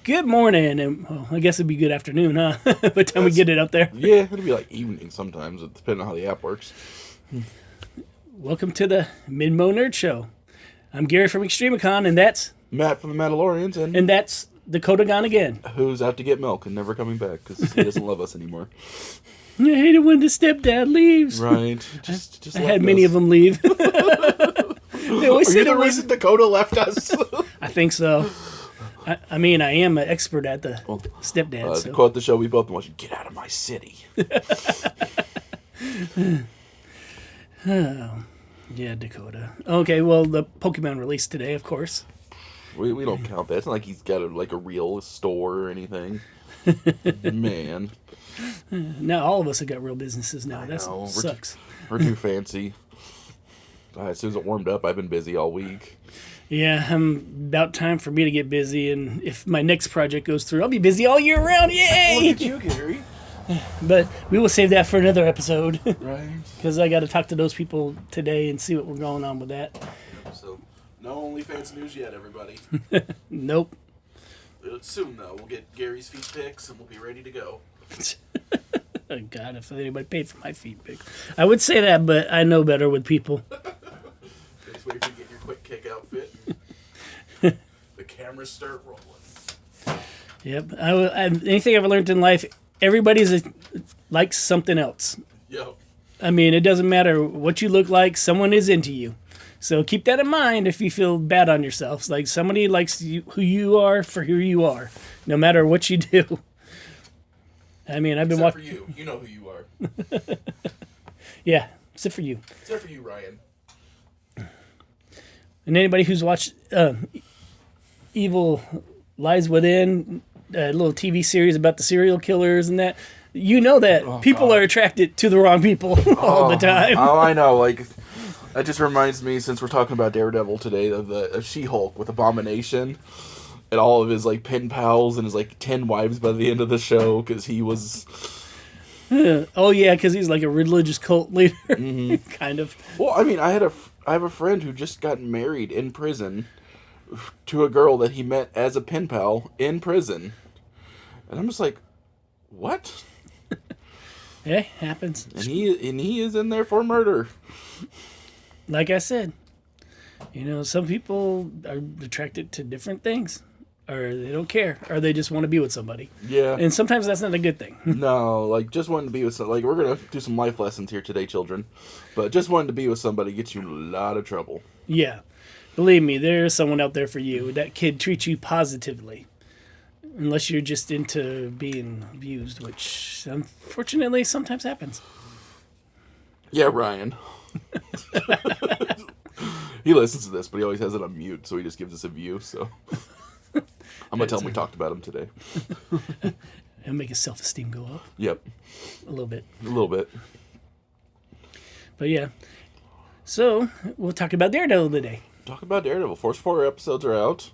Good morning, and well, I guess it'd be good afternoon, huh? By the time we get it up there. Yeah, it'll be like evening sometimes, depending on how the app works. Welcome to the Mid-Mo Nerd Show. I'm Gary from Extremicon, and that's Matt from the Mandalorians, and that's Dakota gone again. who's out to get milk and never coming back because he doesn't love us anymore. I hate it when the stepdad leaves. Right. Just I had many of them leave. They always Are say you the reason Dakota left us? I think so. I mean, I am an expert at the stepdad. To quote the show we both watched, "Get out of my city." Yeah, Dakota. Okay, well, the Pokemon released today, of course. We don't count that. It's not like he's got a real store or anything. Man. Now all of us have got real businesses now. That sucks. We're too fancy. As soon as it warmed up, I've been busy all week. Yeah, about time for me to get busy, and if my next project goes through, I'll be busy all year round. Yay! Look at you, Gary. But we will save that for another episode. Right. Because I got to talk to those people today and see what we're going on with that. So, no OnlyFans news yet, everybody. Nope. Soon, though. We'll get Gary's feet pics, and we'll be ready to go. Oh, God, if anybody paid for my feet pics. I would say that, but I know better with people. Just wait for you to get your quick kick outfit. The cameras start rolling. Yep. Anything I've learned in life, everybody's likes something else. Yo. I mean, it doesn't matter what you look like, someone is into you. So keep that in mind if you feel bad on yourself. Like, somebody likes you, who you are for who you are, no matter what you do. I mean, I've been watching. Except for you. You know who you are. Yeah, except for you. Except for you, Ryan. And anybody who's watched Evil Lies Within, a little TV series about the serial killers and that, you know that people are attracted to the wrong people all the time. Oh, I know. Like, that just reminds me, since we're talking about Daredevil today, of She-Hulk with Abomination and all of his pen pals and his 10 wives by the end of the show because he was. Oh yeah, because he's like a religious cult leader, kind of. Well, I mean, I have a friend who just got married in prison to a girl that he met as a pen pal in prison, and I'm just like, what? Yeah, happens. And he is in there for murder. Like I said, some people are attracted to different things, or they don't care, or they just want to be with somebody. Yeah. And sometimes that's not a good thing. No, just wanting to be with somebody. We're going to do some life lessons here today, children. But just wanting to be with somebody gets you in a lot of trouble. Yeah. Believe me, there's someone out there for you. That kid treats you positively. Unless you're just into being abused, which unfortunately sometimes happens. Yeah, Ryan. He listens to this, but he always has it on mute, so he just gives us a view, so... I'm going to tell him we talked about him today. It'll make his self-esteem go up. Yep. A little bit. A little bit. But yeah. So, we'll talk about Daredevil today. Talk about Daredevil. First 4 episodes are out.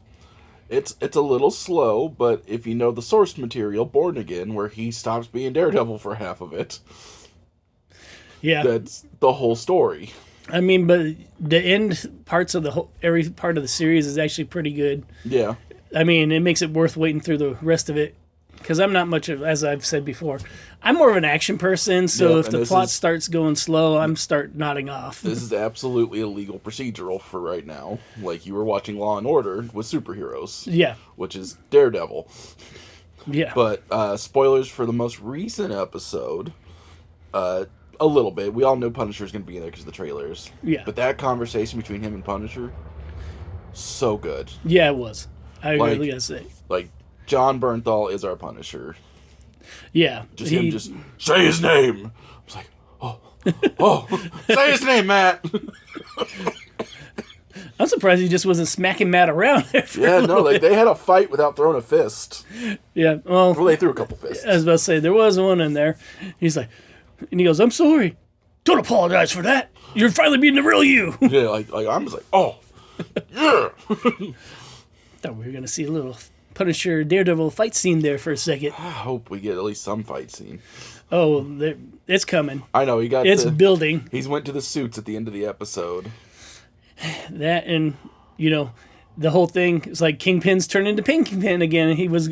It's a little slow, but if you know the source material, Born Again, where he stops being Daredevil for half of it, yeah, that's the whole story. I mean, but the end parts of every part of the series is actually pretty good. Yeah. I mean, it makes it worth waiting through the rest of it. Because I'm not much of, as I've said before, I'm more of an action person, so if the plot starts going slow, I'm start nodding off. This is absolutely a legal procedural for right now. Like, you were watching Law & Order with superheroes. Yeah. Which is Daredevil. Yeah. But, spoilers for the most recent episode, a little bit. We all know Punisher's going to be in there because of the trailers. Yeah. But that conversation between him and Punisher, so good. Yeah, it was. I really gotta say. John Bernthal is our Punisher. Yeah. Him just, say his name! I was like, say his name, Matt! I'm surprised he just wasn't smacking Matt around there they had a fight without throwing a fist. Yeah, well... they threw a couple fists. I was about to say, there was one in there. He's like... And he goes, I'm sorry. Don't apologize for that. You're finally being the real you. Yeah, I'm just like, oh, yeah. Thought we were going to see a little Punisher Daredevil fight scene there for a second. I hope we get at least some fight scene. Oh, it's coming. I know, it's building. He's went to the suits at the end of the episode. That and, the whole thing is like Kingpin's turned into Pinkpin again. And he was,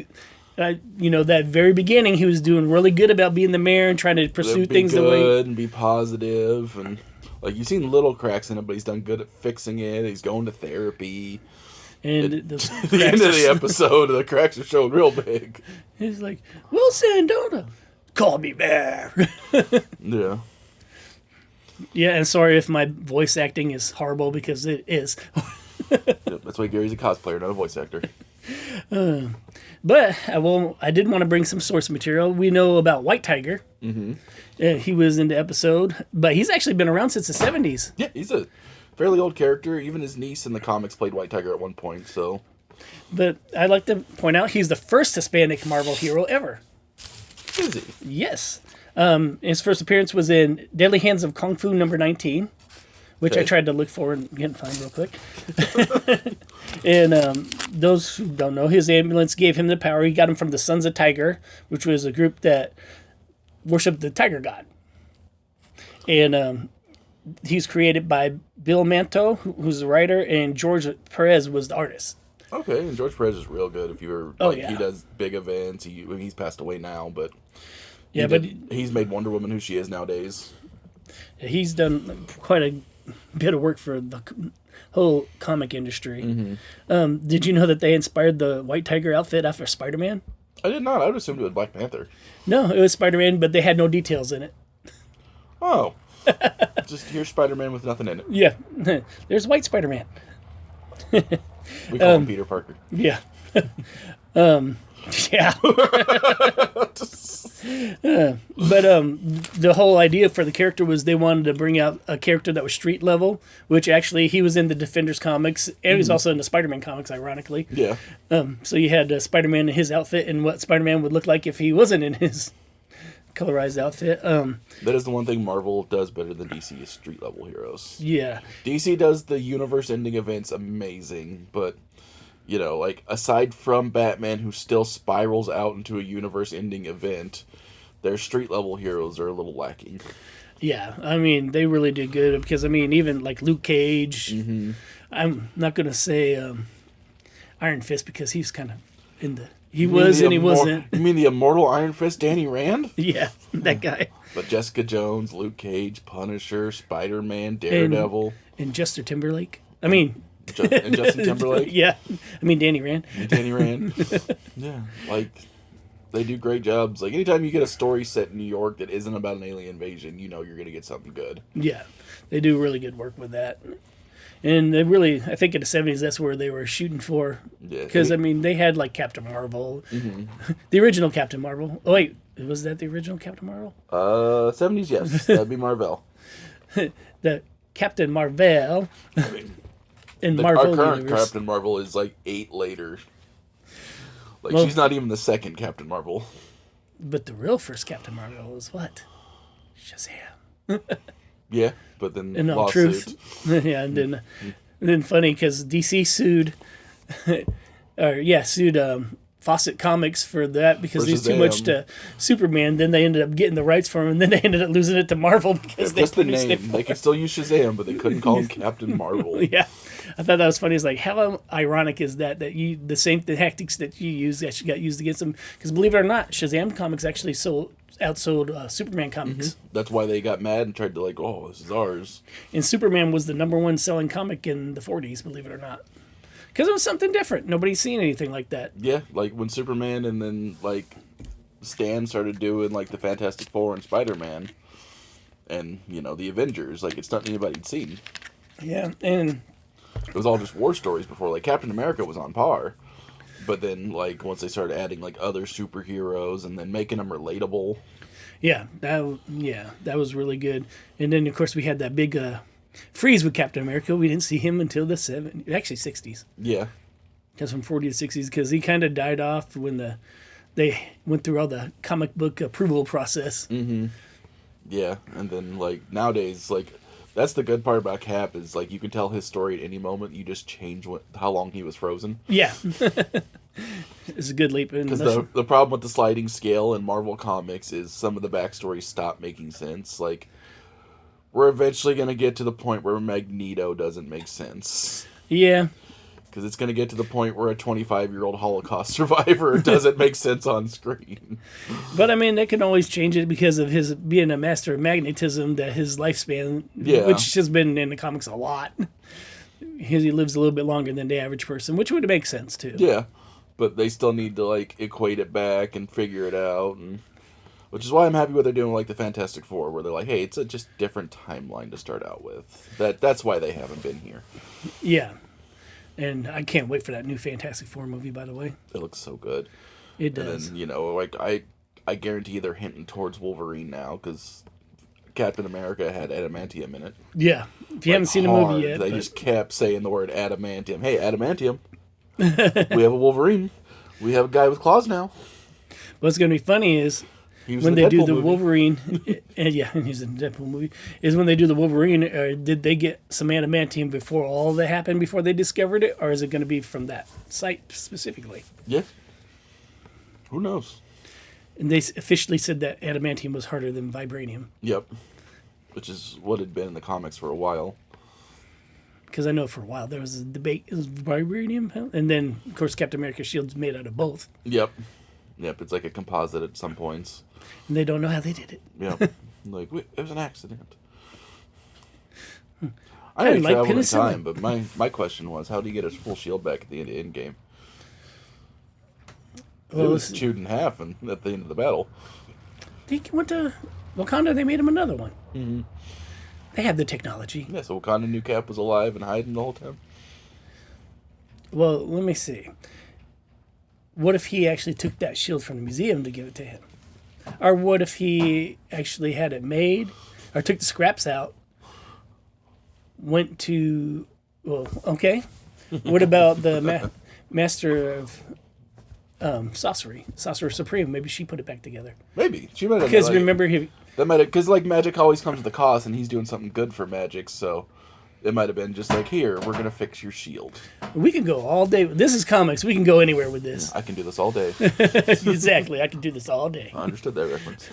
that very beginning, he was doing really good about being the mayor and trying to pursue things the way. Be good and be positive, and like you've seen little cracks in it, but he's done good at fixing it. He's going to therapy. And at the end of the episode, the cracks are showing real big. He's like, Wilson, don't call me mayor. Yeah. Yeah, and sorry if my voice acting is horrible because it is. Yep, that's why Gary's a cosplayer, not a voice actor. But I did want to bring some source material. We know about White Tiger. Mm-hmm. He was in the episode, but he's actually been around since the 70s. Yeah, he's a fairly old character. Even his niece in the comics played White Tiger at one point. So, but I'd like to point out he's the first Hispanic Marvel hero ever. Is he? Yes. His first appearance was in Deadly Hands of Kung Fu number 19, which I tried to look for and get find real quick. And those who don't know, his ambulance gave him the power. He got him from the Sons of Tiger, which was a group that worshipped the tiger god. And he's created by Bill Manto, who's the writer, and George Perez was the artist. Okay, and George Perez is real good. If you were, he does big events. He's passed away now, but he's made Wonder Woman who she is nowadays. He's done quite a bit of work for the whole comic industry. Mm-hmm. Did you know that they inspired the White Tiger outfit after Spider-Man? I did not. I would assume it was Black Panther. No, it was Spider-Man, but they had no details in it. Oh. Just here's Spider-Man with nothing in it. Yeah. There's White Spider-Man. We call him Peter Parker. Yeah. Yeah. But the whole idea for the character was they wanted to bring out a character that was street level, which actually he was in the Defenders comics, and he was also in the Spider-Man comics, ironically. Yeah. So you had Spider-Man in his outfit and what Spider-Man would look like if he wasn't in his colorized outfit. That is the one thing Marvel does better than DC is street level heroes. Yeah. DC does the universe-ending events amazing, but like aside from Batman, who still spirals out into a universe-ending event, their street-level heroes are a little lacking. Yeah, I mean, they really did good because, I mean, even like Luke Cage, I'm not going to say Iron Fist because he's kind of in the... He wasn't. You mean the immortal Iron Fist, Danny Rand? Yeah, that guy. But Jessica Jones, Luke Cage, Punisher, Spider-Man, Daredevil. And Justin Timberlake. I mean... and Justin Timberlake? Yeah. I mean, Danny Rand. Yeah, like... They do great jobs. Like, anytime you get a story set in New York that isn't about an alien invasion, you know you're going to get something good. Yeah, they do really good work with that. And they really, I think in the 70s, that's where they were shooting for. Yeah. Because, I mean, they had, like, Captain Marvel. Mm-hmm. The original Captain Marvel. Oh, wait, was that the original Captain Marvel? 70s, yes. That'd be Marvel. The Captain Marvel. I mean, in Marvel our current universe. Captain Marvel is, like, 8 later. Like, she's not even the second Captain Marvel. But the real first Captain Marvel was what? Shazam. Yeah, but then in all lawsuit. truth. Yeah, and then funny because DC sued Fawcett Comics for that because he's too much to Superman. Then they ended up getting the rights for him, and then they ended up losing it to Marvel because they just the name. They could still use Shazam, but they couldn't call him Captain Marvel. Yeah, I thought that was funny. It's like, how ironic is that the same tactics that you used actually got used against them? Because believe it or not, Shazam comics actually outsold Superman comics. Mm-hmm. That's why they got mad and tried to this is ours. And Superman was the #1 selling comic in the 40s, believe it or not. Because it was something different. Nobody's seen anything like that. Yeah, like when Superman and then Stan started doing the Fantastic Four and Spider-Man and, the Avengers. It's nothing anybody'd seen. Yeah, and... It was all just war stories before. Captain America was on par. But then, once they started adding, other superheroes and then making them relatable. Yeah, that was really good. And then, of course, we had that big... freeze with Captain America. We didn't see him until the 60s. Yeah. Because from 40 to 60s, because he kind of died off when they went through all the comic book approval process. Mm-hmm. Yeah, and then, nowadays, that's the good part about Cap is, you can tell his story at any moment. You just change how long he was frozen. Yeah. It's a good leap. Because the problem with the sliding scale in Marvel Comics is some of the backstories stop making sense. We're eventually going to get to the point where Magneto doesn't make sense. Yeah. Because it's going to get to the point where a 25-year-old Holocaust survivor doesn't make sense on screen. But I mean, they can always change it because of his being a master of magnetism. That his lifespan, which has been in the comics a lot, he lives a little bit longer than the average person, which would make sense too. Yeah, but they still need to like equate it back and figure it out, and which is why I'm happy what they're doing like the Fantastic Four, where they're like, hey, it's a just different timeline to start out with. That's why they haven't been here. Yeah. And I can't wait for that new Fantastic Four movie, by the way. It looks so good. It does. And then, like, I guarantee they're hinting towards Wolverine now, because Captain America had adamantium in it. Yeah. If you haven't seen the movie yet. They just kept saying the word adamantium. Hey, adamantium. We have a Wolverine. We have a guy with claws now. What's going to be funny is when they do the Wolverine, and yeah, he's in the Deadpool movie, is when they do the Wolverine, did they get some adamantium before all that happened, before they discovered it, or is it going to be from that site specifically? Yeah. Who knows? And they officially said that adamantium was harder than vibranium. Yep. Which is what had been in the comics for a while. Because I know for a while there was a debate, is vibranium? And then, of course, Captain America's shield's made out of both. Yep. Yep, it's like a composite at some points. And they don't know how they did it. Yep. Like, wait, it was an accident. I didn't didn't like travel in penicillin. time, but my question was, how do you get his full shield back at the end of Endgame? Well, it was chewed in half at the end of the battle. They went to Wakanda, they made him another one. Mm-hmm. They had the technology. Yeah, so Wakanda knew Cap was alive and hiding the whole time. Well, let me see. What if he actually took that shield from the museum to give it to him? Or what if he actually had it made, or took the scraps out, went to, well, okay. What about the master of Sorcerer Supreme? Maybe she put it back together. Maybe. She might have. Because remember, because like magic always comes with a cost, and he's doing something good for magic, so it might have been just like, here, we're going to fix your shield. We can go all day. This is comics. We can go anywhere with this. I can do this all day. Exactly. I can do this all day. I understood that reference.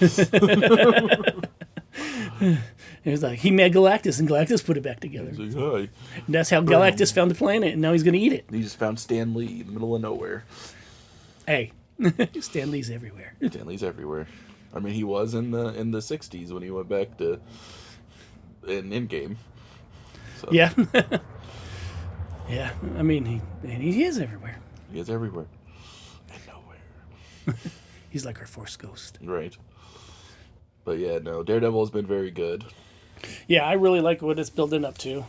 It was like, he met Galactus, and Galactus put it back together. He's like, hi. And that's how Galactus found the planet, and now he's going to eat it. He just found Stan Lee in the middle of nowhere. Hey, Stan Lee's everywhere. Stan Lee's everywhere. I mean, he was in the 60s when he went back to in Endgame. So. Yeah. Yeah, I mean, he is everywhere. He is everywhere. And nowhere. He's like our Force ghost. Right. But yeah, no, Daredevil has been very good. Yeah, I really like what it's building up to.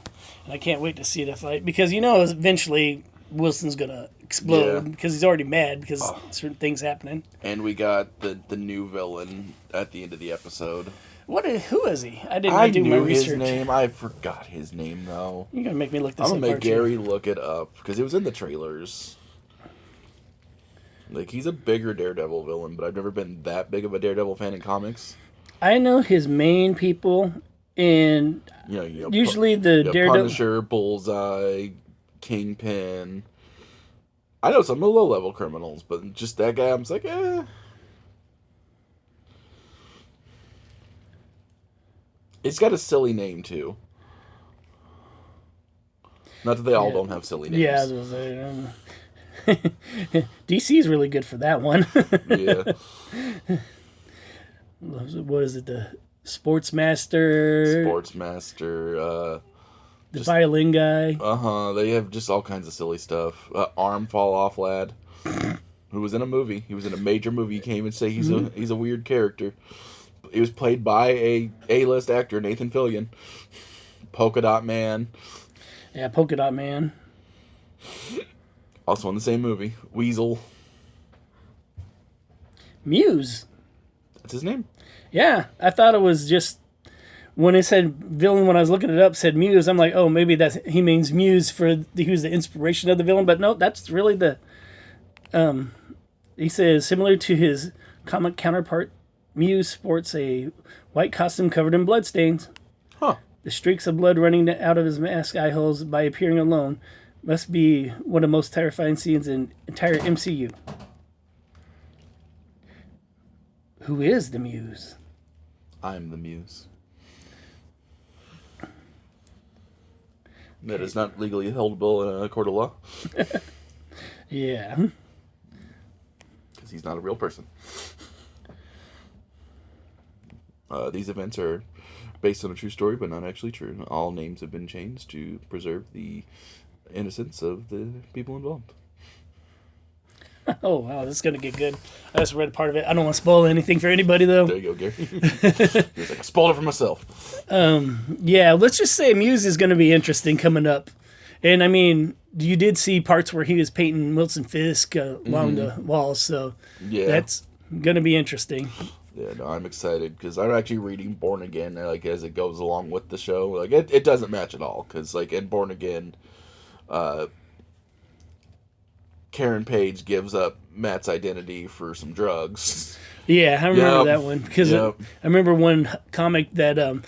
And I can't wait to see the fight. Because, eventually Wilson's going to explode. Because he's already mad because certain things happening. And we got the new villain at the end of the episode. Who is he? I didn't do my research. His name. I forgot his name, though. You're going to make me look this up. I'm going to make Gary look it up, because it was in the trailers. Like, he's a bigger Daredevil villain, but I've never been that big of a Daredevil fan in comics. I know his main people, and usually the Daredevil... Punisher, Bullseye, Kingpin. I know some low-level criminals, but just that guy, I'm just like, eh... It's got a silly name, too. Not that they all don't have silly names. Yeah, I was going to say. DC's really good for that one. Yeah. What is it? The Sportsmaster? Sportsmaster. The violin guy. Uh-huh. They have just all kinds of silly stuff. Arm fall off lad. Who was in a movie. He was in a major movie. You can't even say he's a weird character. He was played by a A-list actor, Nathan Fillion. Polka Dot Man. Yeah, Polka Dot Man. Also in the same movie. Weasel. Muse. That's his name. Yeah, I thought it was just... When it said villain, when I was looking it up, said Muse, I'm like, oh, maybe he means Muse who's the inspiration of the villain. But no, that's really the... He says, similar to his comic counterpart, Muse sports a white costume covered in bloodstains. Huh. The streaks of blood running out of his mask eye holes by appearing alone must be one of the most terrifying scenes in entire MCU. Who is the Muse? I'm the Muse. that is not legally holdable in a court of law. Yeah. Because he's not a real person. These events are based on a true story, but not actually true. All names have been changed to preserve the innocence of the people involved. Oh, wow, this is going to get good. I just read part of it. I don't want to spoil anything for anybody, though. There you go, Gary. He's like, I spoiled it for myself. Yeah, let's just say Muse is going to be interesting coming up. And, I mean, you did see parts where he was painting Wilson Fisk along the walls, so that's going to be interesting. Yeah, no, I'm excited because I'm actually reading Born Again like as it goes along with the show. Like it doesn't match at all because like in Born Again, Karen Page gives up Matt's identity for some drugs. Yeah, I remember that one because I remember one comic that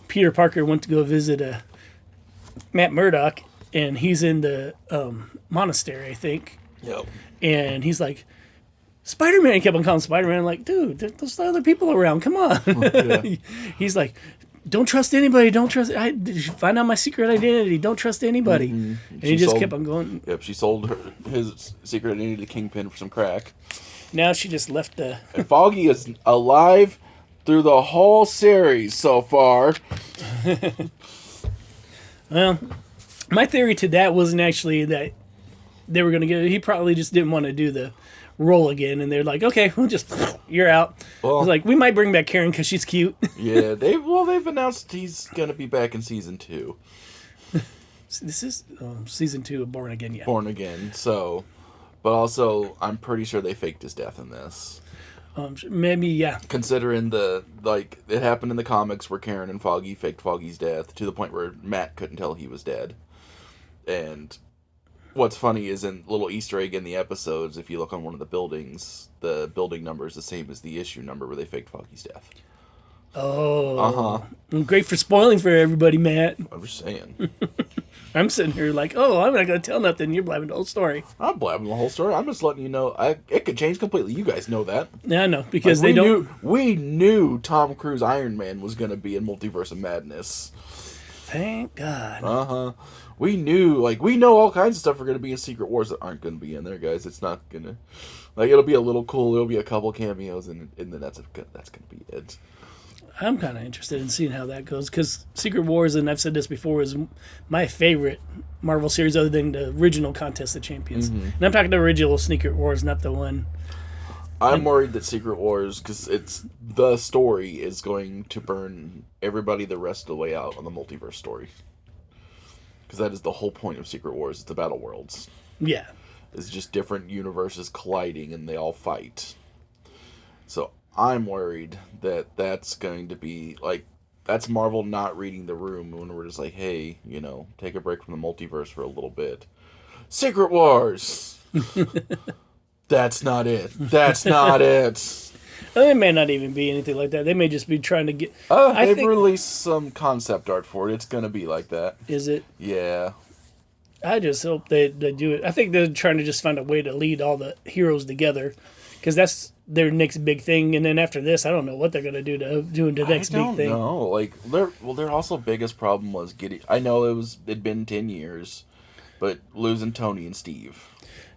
Peter Parker went to go visit Matt Murdock, and he's in the monastery, I think. Yep. And he's like, Spider-Man. He kept on calling Spider-Man. I'm like, dude, there's other people around. Come on. Yeah. He's like, don't trust anybody. Don't trust. Find out my secret identity. Don't trust anybody. Mm-hmm. And he just kept on going. Yep, she sold his secret identity to Kingpin for some crack. Now she just left the. And Foggy is alive through the whole series so far. Well, my theory to that wasn't actually that they were going to get it. He probably just didn't want to do the role again, and they're like, okay, we'll just, you're out. Well, like, we might bring back Karen because she's cute. Yeah, they've announced he's going to be back in season 2. This is season 2 of Born Again, yeah. Born Again, so, but also, I'm pretty sure they faked his death in this. Maybe, yeah. Considering it happened in the comics where Karen and Foggy faked Foggy's death to the point where Matt couldn't tell he was dead. And what's funny is in little Easter egg in the episodes, if you look on one of the buildings, the building number is the same as the issue number where they faked Foggy's death. Oh. Great for spoiling for everybody, Matt. I'm just saying. I'm sitting here like, oh, I'm not going to tell nothing. You're blabbing the whole story. I'm blabbing the whole story. I'm just letting you know. It could change completely. You guys know that. Yeah, I know. Because we knew Tom Cruise Iron Man was going to be in Multiverse of Madness. Thank God. We knew, we know all kinds of stuff are going to be in Secret Wars that aren't going to be in there, guys. It's not going to, it'll be a little cool. It'll be a couple cameos, and then that's going to be it. I'm kind of interested in seeing how that goes, because Secret Wars, and I've said this before, is my favorite Marvel series other than the original Contest of Champions. Mm-hmm. And I'm talking the original Secret Wars, not the one. I'm worried that Secret Wars, because the story is going to burn everybody the rest of the way out on the multiverse story. Because that is the whole point of Secret Wars. It's the Battle Worlds. Yeah. It's just different universes colliding and they all fight. So I'm worried that that's going to be, that's Marvel not reading the room when we're just like, hey, take a break from the multiverse for a little bit. Secret Wars! That's not it. That's not it. It may not even be anything like that. They may just be trying to get... They've released some concept art for it. It's going to be like that. Is it? Yeah. I just hope they do it. I think they're trying to just find a way to lead all the heroes together, because that's their next big thing. And then after this, I don't know what they're going to do into the next big thing. No, their also biggest problem was getting... I know it'd been 10 years, but losing Tony and Steve.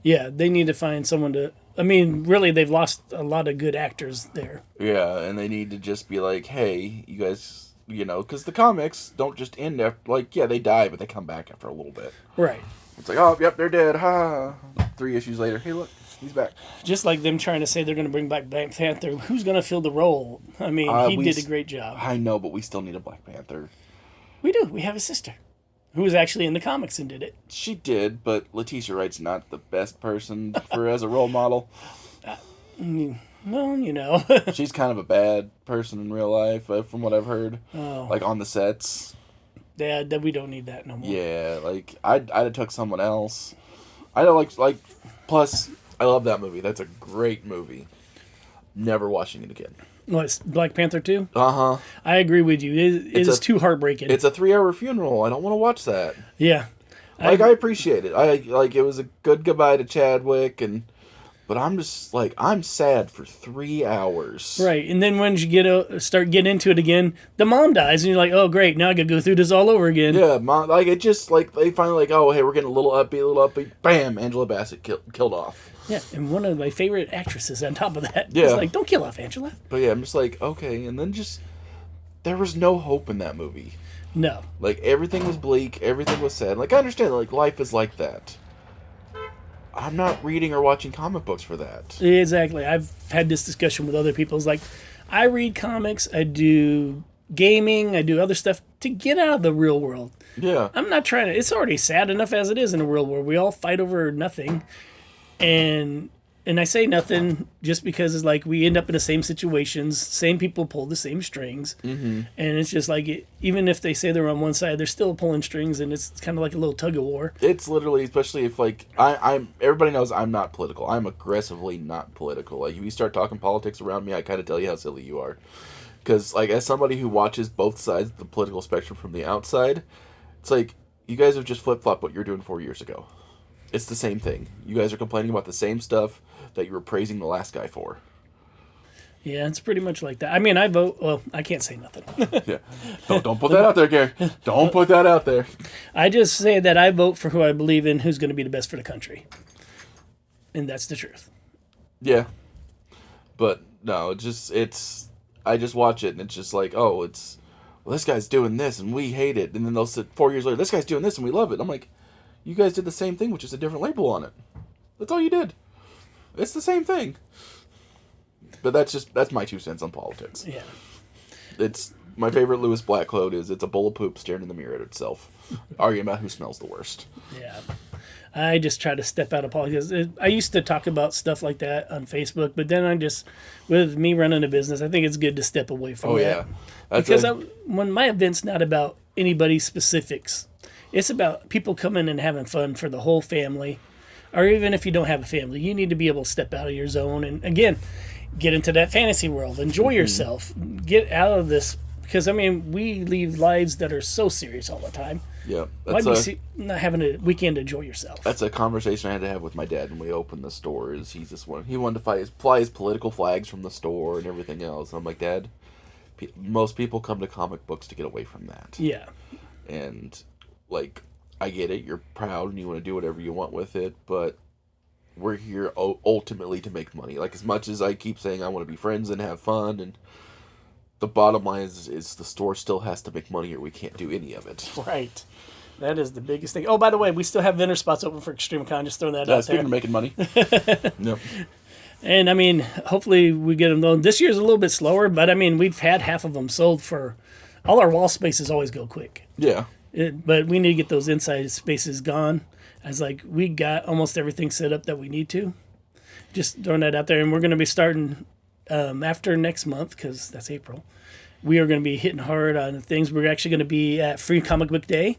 Yeah, they need to find someone to... I mean, really, they've lost a lot of good actors there. Yeah, and they need to just be like, hey, you guys, because the comics don't just end after, they die, but they come back after a little bit. Right. It's like, oh, yep, they're dead, ha. 3 issues later, hey, look, he's back. Just like them trying to say they're going to bring back Black Panther. Who's going to fill the role? I mean, he did a great job. I know, but we still need a Black Panther. We do. We have a sister who was actually in the comics and did it. She did, but Letitia Wright's not the best person as a role model. Well, She's kind of a bad person in real life, from what I've heard. Oh. On the sets. Yeah, we don't need that no more. Yeah, I'd have took someone else. I don't plus, I love that movie. That's a great movie. Never watching it again. What, Black Panther 2? Uh-huh. I agree with you. It is too heartbreaking. It's a 3-hour funeral. I don't want to watch that. Yeah. I appreciate it. It was a good goodbye to Chadwick, But I'm just like, I'm sad for 3 hours. Right, and then when you start getting into it again, the mom dies, and you're like, oh great, now I gotta go through this all over again. Yeah, like it just like they finally like, oh hey, we're getting a little upbeat, bam, Angela Bassett killed off. Yeah, and one of my favorite actresses on top of that. Yeah, it's like, don't kill off Angela. But yeah, I'm just like, okay, and then just there was no hope in that movie. No, like everything was bleak, everything was sad. Like I understand, like life is like that. I'm not reading or watching comic books for that. Exactly. I've had this discussion with other people. It's like, I read comics, I do gaming, I do other stuff to get out of the real world. Yeah. I'm not trying to... It's already sad enough as it is in the real world. We all fight over nothing. And I say nothing just because it's like we end up in the same situations, same people pull the same strings. Mm-hmm. And it's just like, even if they say they're on one side, they're still pulling strings, and it's kind of like a little tug of war. It's literally, especially if like, I'm everybody knows I'm not political. I'm aggressively not political. Like, if you start talking politics around me, I kind of tell you how silly you are. Because, like, as somebody who watches both sides of the political spectrum from the outside, it's like, you guys have just flip-flopped what you were doing 4 years ago. It's the same thing. You guys are complaining about the same stuff that you were praising the last guy for. Yeah, it's pretty much like that. I mean, I vote... Well, I can't say nothing. Yeah. Don't put that out there, Gary. Don't put that out there. I just say that I vote for who I believe in, who's going to be the best for the country. And that's the truth. Yeah. But, no, it's... I just watch it, and it's just like, oh, it's... Well, this guy's doing this, and we hate it. And then they'll sit 4 years later, this guy's doing this, and we love it. I'm like, you guys did the same thing, which is a different label on it. That's all you did. It's the same thing. But that's my 2 cents on politics. Yeah. It's my favorite Lewis Black quote is, it's a bowl of poop staring in the mirror at itself, arguing about who smells the worst. Yeah. I just try to step out of politics. I used to talk about stuff like that on Facebook, but then with me running a business, I think it's good to step away from that. Yeah. Because when my event's not about anybody's specifics, it's about people coming and having fun for the whole family. Or even if you don't have a family, you need to be able to step out of your zone and, again, get into that fantasy world. Enjoy yourself. Get out of this. Because, I mean, we lead lives that are so serious all the time. Yeah. Why be not having a weekend to enjoy yourself? That's a conversation I had to have with my dad when we opened the store. He wanted to fly his political flags from the store and everything else. I'm like, Dad, most people come to comic books to get away from that. Yeah. And, like... I get it, you're proud and you want to do whatever you want with it, but we're here ultimately to make money. Like, as much as I keep saying I want to be friends and have fun, and the bottom line is the store still has to make money or we can't do any of it. Right. That is the biggest thing. Oh, by the way, we still have vendor spots open for ExtremeCon. Just throwing that out there. Speaking of making money. Yep. And, I mean, hopefully we get them done. This year's a little bit slower, but, I mean, we've had half of them sold for... All our wall spaces always go quick. Yeah. But we need to get those inside spaces gone. I was like, we got almost everything set up that we need to. Just throwing that out there. And we're going to be starting after next month, because that's April. We are going to be hitting hard on things. We're actually going to be at Free Comic Book Day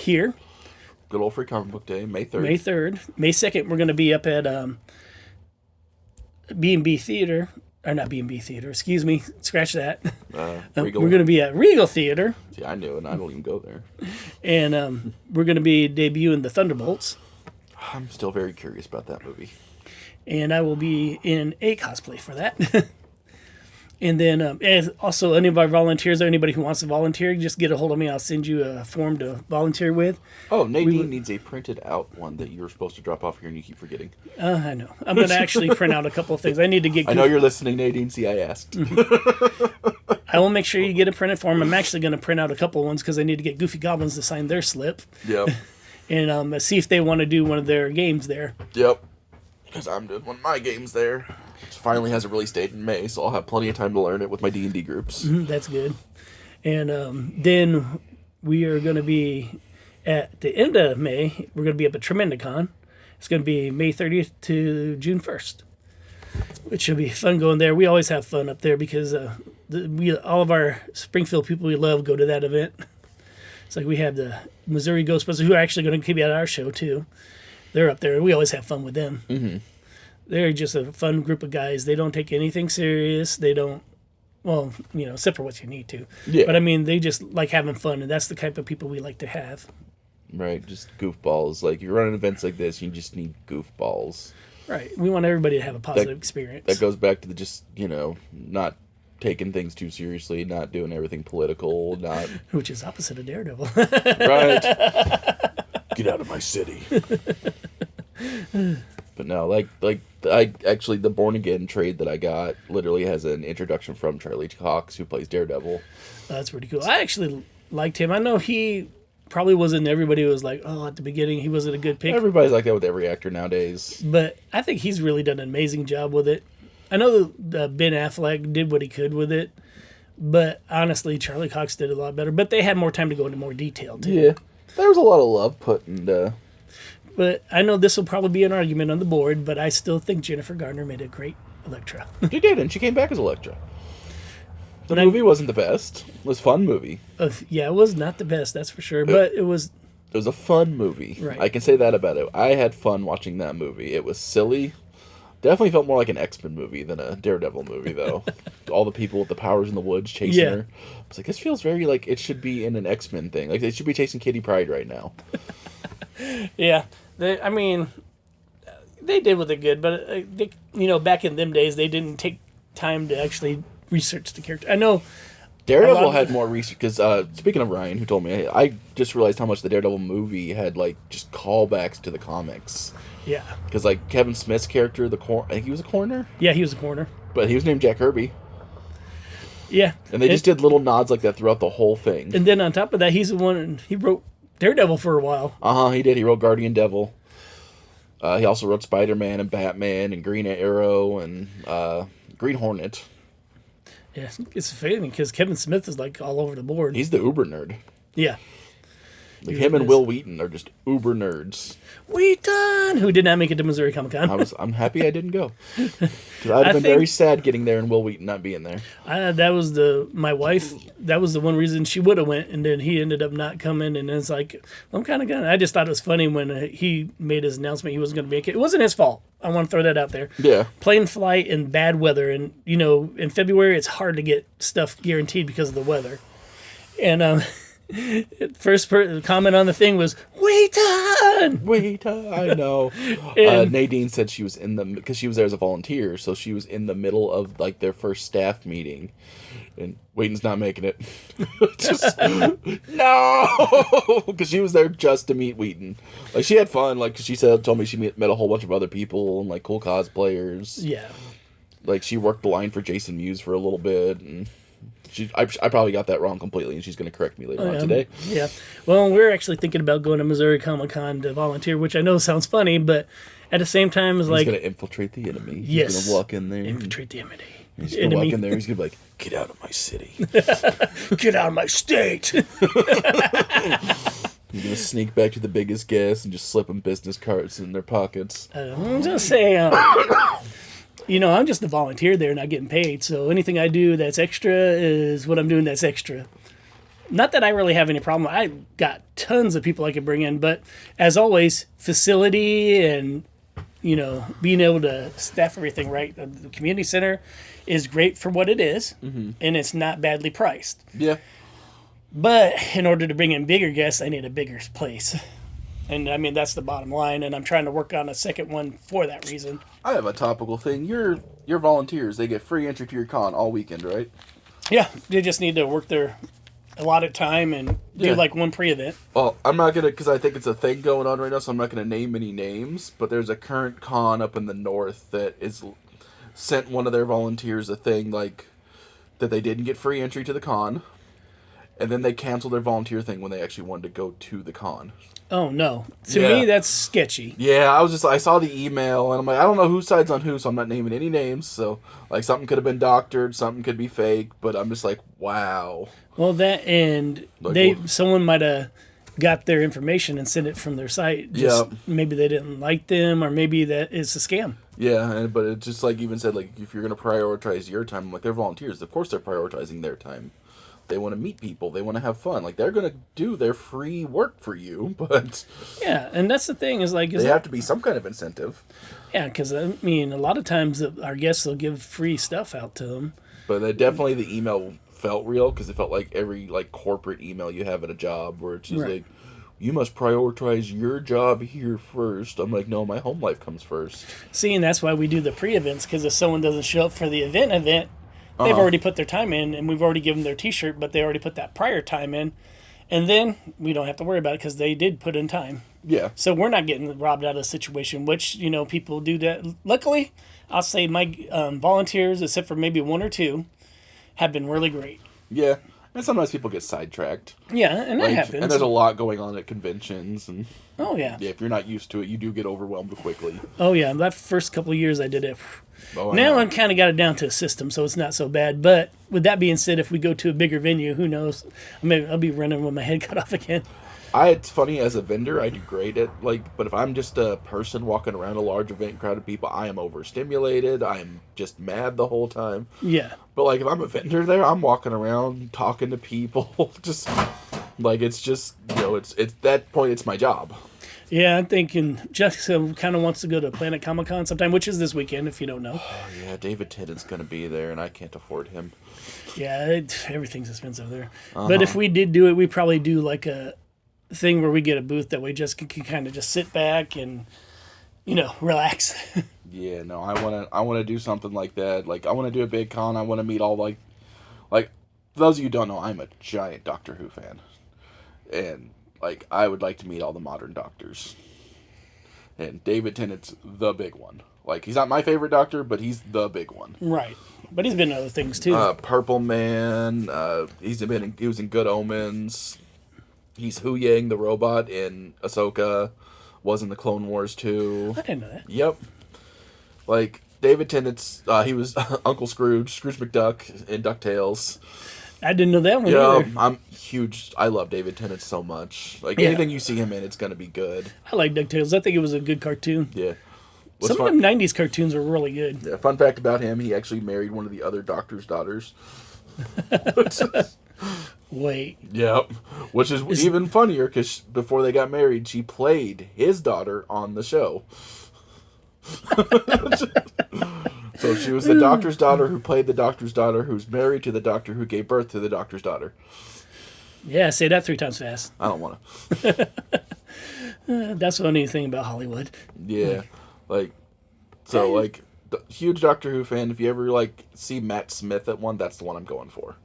here. Good old Free Comic Book Day, May 3rd. May 3rd. May 2nd, we're going to be up at B&B Theater. Or not B&B Theater, excuse me. Scratch that. We're going to be at Regal Theater. See, I knew, and I don't even go there. And we're going to be debuting the Thunderbolts. I'm still very curious about that movie. And I will be in a cosplay for that. And then and also any of our volunteers or anybody who wants to volunteer, just get a hold of me. I'll send you a form to volunteer with. Oh, Nadine needs a printed out one that you were supposed to drop off here and you keep forgetting. I know. I'm going to actually print out a couple of things. I need to get... I know you're listening, Nadine. See, I asked. I will make sure you get a printed form. I'm actually going to print out a couple of ones because I need to get Goofy Goblins to sign their slip. Yep. And see if they want to do one of their games there. Yep. Because I'm doing one of my games there. It finally has a release date in May, so I'll have plenty of time to learn it with my D&D groups. That's good. And then we are going to be, at the end of May, we're going to be up at Tremendicon. It's going to be May 30th to June 1st, which should be fun going there. We always have fun up there because all of our Springfield people we love go to that event. It's like we have the Missouri Ghostbusters, who are actually going to be at our show, too. They're up there. We always have fun with them. Mm-hmm. They're just a fun group of guys. They don't take anything serious. They don't, well, except for what you need to. Yeah. But, I mean, they just like having fun, and that's the type of people we like to have. Right, just goofballs. Like, you're running events like this, you just need goofballs. Right. We want everybody to have a positive experience. That goes back to the just, not taking things too seriously, not doing everything political, not... Which is opposite of Daredevil. Right. Get out of my city. But no, I actually, the Born Again trade that I got literally has an introduction from Charlie Cox, who plays Daredevil. That's pretty cool. I actually liked him. I know he probably wasn't, everybody was like, oh, at the beginning, he wasn't a good pick. Everybody's like that with every actor nowadays. But I think he's really done an amazing job with it. I know Ben Affleck did what he could with it, but honestly, Charlie Cox did a lot better. But they had more time to go into more detail, too. Yeah. There was a lot of love put into... But I know this will probably be an argument on the board, but I still think Jennifer Garner made a great Elektra. She did, and she came back as Elektra. The movie wasn't the best. It was a fun movie. Yeah, it was not the best, that's for sure, but it was... It was a fun movie. Right. I can say that about it. I had fun watching that movie. It was silly. Definitely felt more like an X-Men movie than a Daredevil movie, though. All the people with the powers in the woods chasing her. I was like, this feels very like it should be in an X-Men thing. Like, they should be chasing Kitty Pryde right now. Yeah. They did what they could, but back in them days, they didn't take time to actually research the character. I know Daredevil had more research, because speaking of Ryan, who told me, I just realized how much the Daredevil movie had, just callbacks to the comics. Yeah. Because, Kevin Smith's character, I think he was a coroner? Yeah, he was a coroner. But he was named Jack Kirby. Yeah. And they just did little nods like that throughout the whole thing. And then on top of that, he's the one, he wrote Daredevil for a while. He did. He wrote Guardian Devil. He also wrote Spider-Man and Batman and Green Arrow and Green Hornet. Yeah, it's fitting because Kevin Smith is all over the board. He's the uber nerd. Yeah. Him and Will Wheaton are just uber nerds. Wheaton! Who did not make it to Missouri Comic Con. I'm happy I didn't go. Because I'd have been very sad getting there and Will Wheaton not being there. That was my wife, that was the one reason she would have went, and then he ended up not coming, and it's I'm kind of gonna. I just thought it was funny when he made his announcement he wasn't going to make it. It wasn't his fault. I want to throw that out there. Yeah. Plane flight in bad weather, and, in February it's hard to get stuff guaranteed because of the weather. And, first comment on the thing was, Wheaton! I know. Nadine said she was because she was there as a volunteer, so she was in the middle of, their first staff meeting, and Wheaton's not making it. No! Because she was there just to meet Wheaton. She had fun, because she told me she met a whole bunch of other people, and, cool cosplayers. Yeah. She worked the line for Jason Mewes for a little bit, and... I probably got that wrong completely, and she's going to correct me later on today. Yeah. Well, we're actually thinking about going to Missouri Comic Con to volunteer, which I know sounds funny, but at the the same is he's going to infiltrate the enemy. Yes. He's going to walk in there. Infiltrate the enemy. He's going to walk in there. He's going to be like, get out of my city. Get out of my state. He's going to sneak back to the biggest guest and just slip them business cards in their pockets. I'm just saying... I'm just a volunteer there, not getting paid. So anything I do that's extra is what I'm doing that's extra. Not that I really have any problem. I got tons of people I could bring in. But as always, facility and, being able to staff everything right. The community center is great for what it is. Mm-hmm. And it's not badly priced. Yeah. But in order to bring in bigger guests, I need a bigger place. And, that's the bottom line, and I'm trying to work on a second one for that reason. I have a topical thing. Your volunteers, they get free entry to your con all weekend, right? Yeah, they just need to work their allotted time and do, one pre-event. Well, I'm not going to, because I think it's a thing going on right now, so I'm not going to name any names, but there's a current con up in the north that is sent one of their volunteers a thing, that they didn't get free entry to the con, and then they canceled their volunteer thing when they actually wanted to go to the con. Oh, no. To me, that's sketchy. Yeah, I saw the email, and I'm like, I don't know whose side's on who, so I'm not naming any names. So, something could have been doctored, something could be fake, but I'm just like, wow. Well, that, and someone might have got their information and sent it from their site. Maybe they didn't like them, or maybe that is a scam. Yeah, but it just, even said, if you're going to prioritize your time, they're volunteers. Of course they're prioritizing their time. They want to meet people. They want to have fun. They're going to do their free work for you, but... Yeah, and that's the thing is, they have to be some kind of incentive. Yeah, because, a lot of times our guests will give free stuff out to them. But definitely the email felt real, because it felt like every, corporate email you have at a job, where it's just you must prioritize your job here first. I'm like, no, my home life comes first. See, and that's why we do the pre-events, because if someone doesn't show up for the event, they've Uh-huh. already put their time in, and we've already given their T-shirt, but they already put that prior time in, and then we don't have to worry about it because they did put in time. Yeah. So we're not getting robbed out of the situation, which, you know, people do that. Luckily, I'll say my volunteers, except for maybe one or two, have been really great. Yeah. And sometimes people get sidetracked. Yeah, and that Like, happens. and there's a lot going on at conventions, and Oh, yeah. yeah, if you're not used to it, you do get overwhelmed quickly. Oh, yeah. That first couple of years I did it. Oh, Now know. I've kind of got it down to a system, so it's not so bad. But with that being said, if we go to a bigger venue, who knows? Maybe I'll be running with my head cut off again. It's funny, as a vendor, I do great at, like, but if I'm just a person walking around a large event, crowd of people, I am overstimulated. I'm just mad the whole time. Yeah. But, like, if I'm a vendor there, I'm walking around, talking to people, just, like, it's just, you know, it's that point, it's my job. Yeah, I'm thinking Jessica kind of wants to go to Planet Comic Con sometime, which is this weekend, if you don't know. Oh, yeah, David Tennant's going to be there, and I can't afford him. Yeah, everything's expensive there. But if we did do it, we'd probably do like a thing where we get a booth that we just can kind of just sit back and, you know, relax. Yeah, no, I wanna do something like that. Like, I want to do a big con. I want to meet all, like, for those of you who don't know, I'm a giant Doctor Who fan. And, like, I would like to meet all the modern doctors. And David Tennant's the big one. Like, he's not my favorite doctor, but he's the big one. Right. But he's been in other things too. Purple Man, he was in Good Omens. He's Hu Yang, the robot, in Ahsoka. Was in the Clone Wars too. I didn't know that. Yep. Like, David Tennant's, he was Uncle Scrooge McDuck in DuckTales. I didn't know that one Yeah, either. I'm huge. I love David Tennant so much. Like, Yeah. anything you see him in, it's going to be good. I like DuckTales. I think it was a good cartoon. Yeah. Some of them 90s cartoons were really good. Yeah, fun fact about him, he actually married one of the other doctor's daughters. Wait. Yep. Which is even funnier, because before they got married, she played his daughter on the show. So she was the doctor's daughter who played the doctor's daughter, who's married to the doctor who gave birth to the doctor's daughter. Yeah, say that 3 times fast. I don't want to. That's the only thing about Hollywood. Yeah. Like, so, like, huge Doctor Who fan. If you ever, like, see Matt Smith at one, that's the one I'm going for.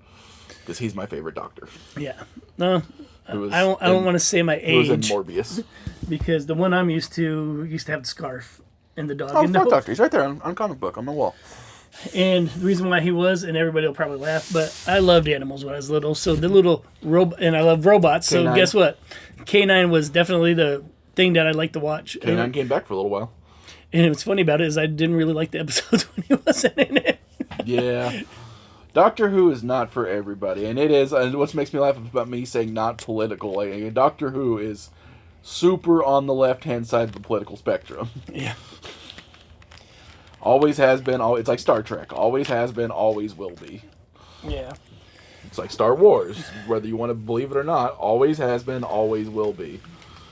Because he's my favorite doctor. Yeah. No, I I don't want to say my Who was in age Morbius. because the one I'm used to have the scarf and the dog. Oh, and Fourth the Doctor. He's right there on comic book on the wall. And the reason why he was, and everybody will probably laugh, but I loved animals when I was little. So the little robot, and I love robots. So K9. guess what? K9 was definitely the thing that I like to watch. K9 came back for a little while. And what's funny about it is I didn't really like the episodes when he wasn't in it. Yeah. Doctor Who is not for everybody. And it is, and what makes me laugh about me saying not political. Like, Doctor Who is super on the left-hand side of the political spectrum. Yeah. Always has been, it's like Star Trek. Always has been, always will be. Yeah. It's like Star Wars. Whether you want to believe it or not, always has been, always will be.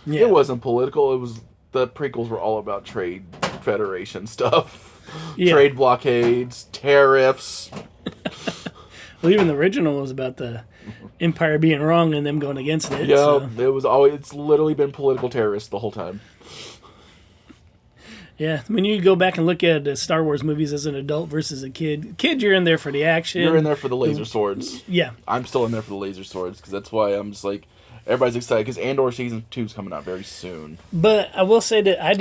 Yeah. It wasn't political. It was, the prequels were all about trade federation stuff. Yeah. Trade blockades, tariffs. Well, even the original was about the Empire being wrong and them going against it. Yeah, So. it was always, it's literally been political terrorists the whole time. Yeah, when you go back and look at the Star Wars movies as an adult versus a kid, you're in there for the action. You're in there for the laser swords. Yeah. I'm still in there for the laser swords, because that's why I'm just like, everybody's excited, because Andor Season 2 is coming out very soon. But I will say that I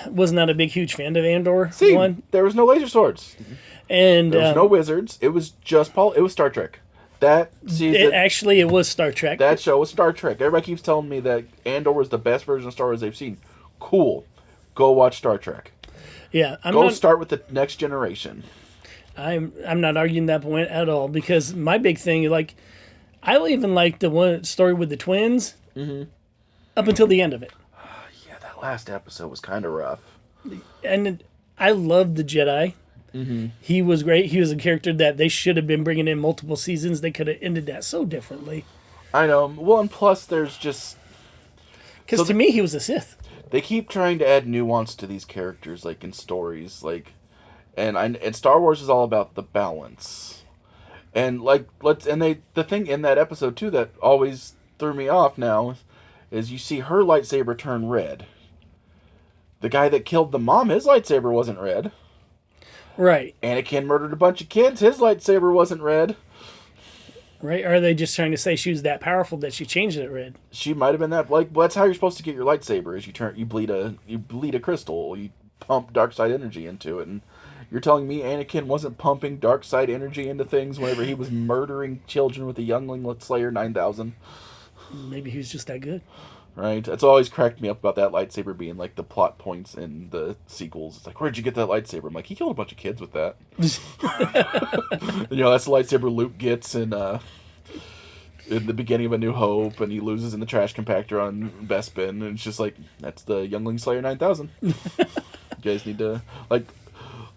was not a big, huge fan of Andor. See, one. there was no laser swords. And There was no wizards. It was just it was Star Trek. That season, it was Star Trek. that show was Star Trek. Everybody keeps telling me that Andor was the best version of Star Wars they've seen. Cool. Go watch Star Trek. Yeah, Start with the Next Generation. I'm not arguing that point at all because my big thing, like, I even like the one story with the twins up until the end of it. Yeah, that last episode was kind of rough. And I loved the Jedi. Mm-hmm. He was great. He was a character that they should have been bringing in multiple seasons. They could have ended that so differently. I know. Well, and plus there's just... Because to me, he was a Sith. They keep trying to add nuance to these characters, like, in stories, like... And Star Wars is all about the balance. And, like, the thing in that episode, too, that always threw me off now is you see her lightsaber turn red. The guy that killed the mom, his lightsaber wasn't red. Right. Anakin murdered a bunch of kids, his lightsaber wasn't red. Right? Or are they just trying to say she was that powerful that she changed it red? She might have been that. Like, well, that's how you're supposed to get your lightsaber. Is you bleed a crystal. You pump dark side energy into it, and you're telling me Anakin wasn't pumping dark side energy into things whenever he was murdering children with the Youngling Slayer 9000? Maybe he was just that good. Right? That's always cracked me up about that lightsaber being like the plot points in the sequels. It's like, where'd you get that lightsaber? I'm like, he killed a bunch of kids with that. And, that's the lightsaber Luke gets in the beginning of A New Hope, and he loses in the trash compactor on Bespin, and it's just like, that's the Youngling Slayer 9000. You guys need to, like,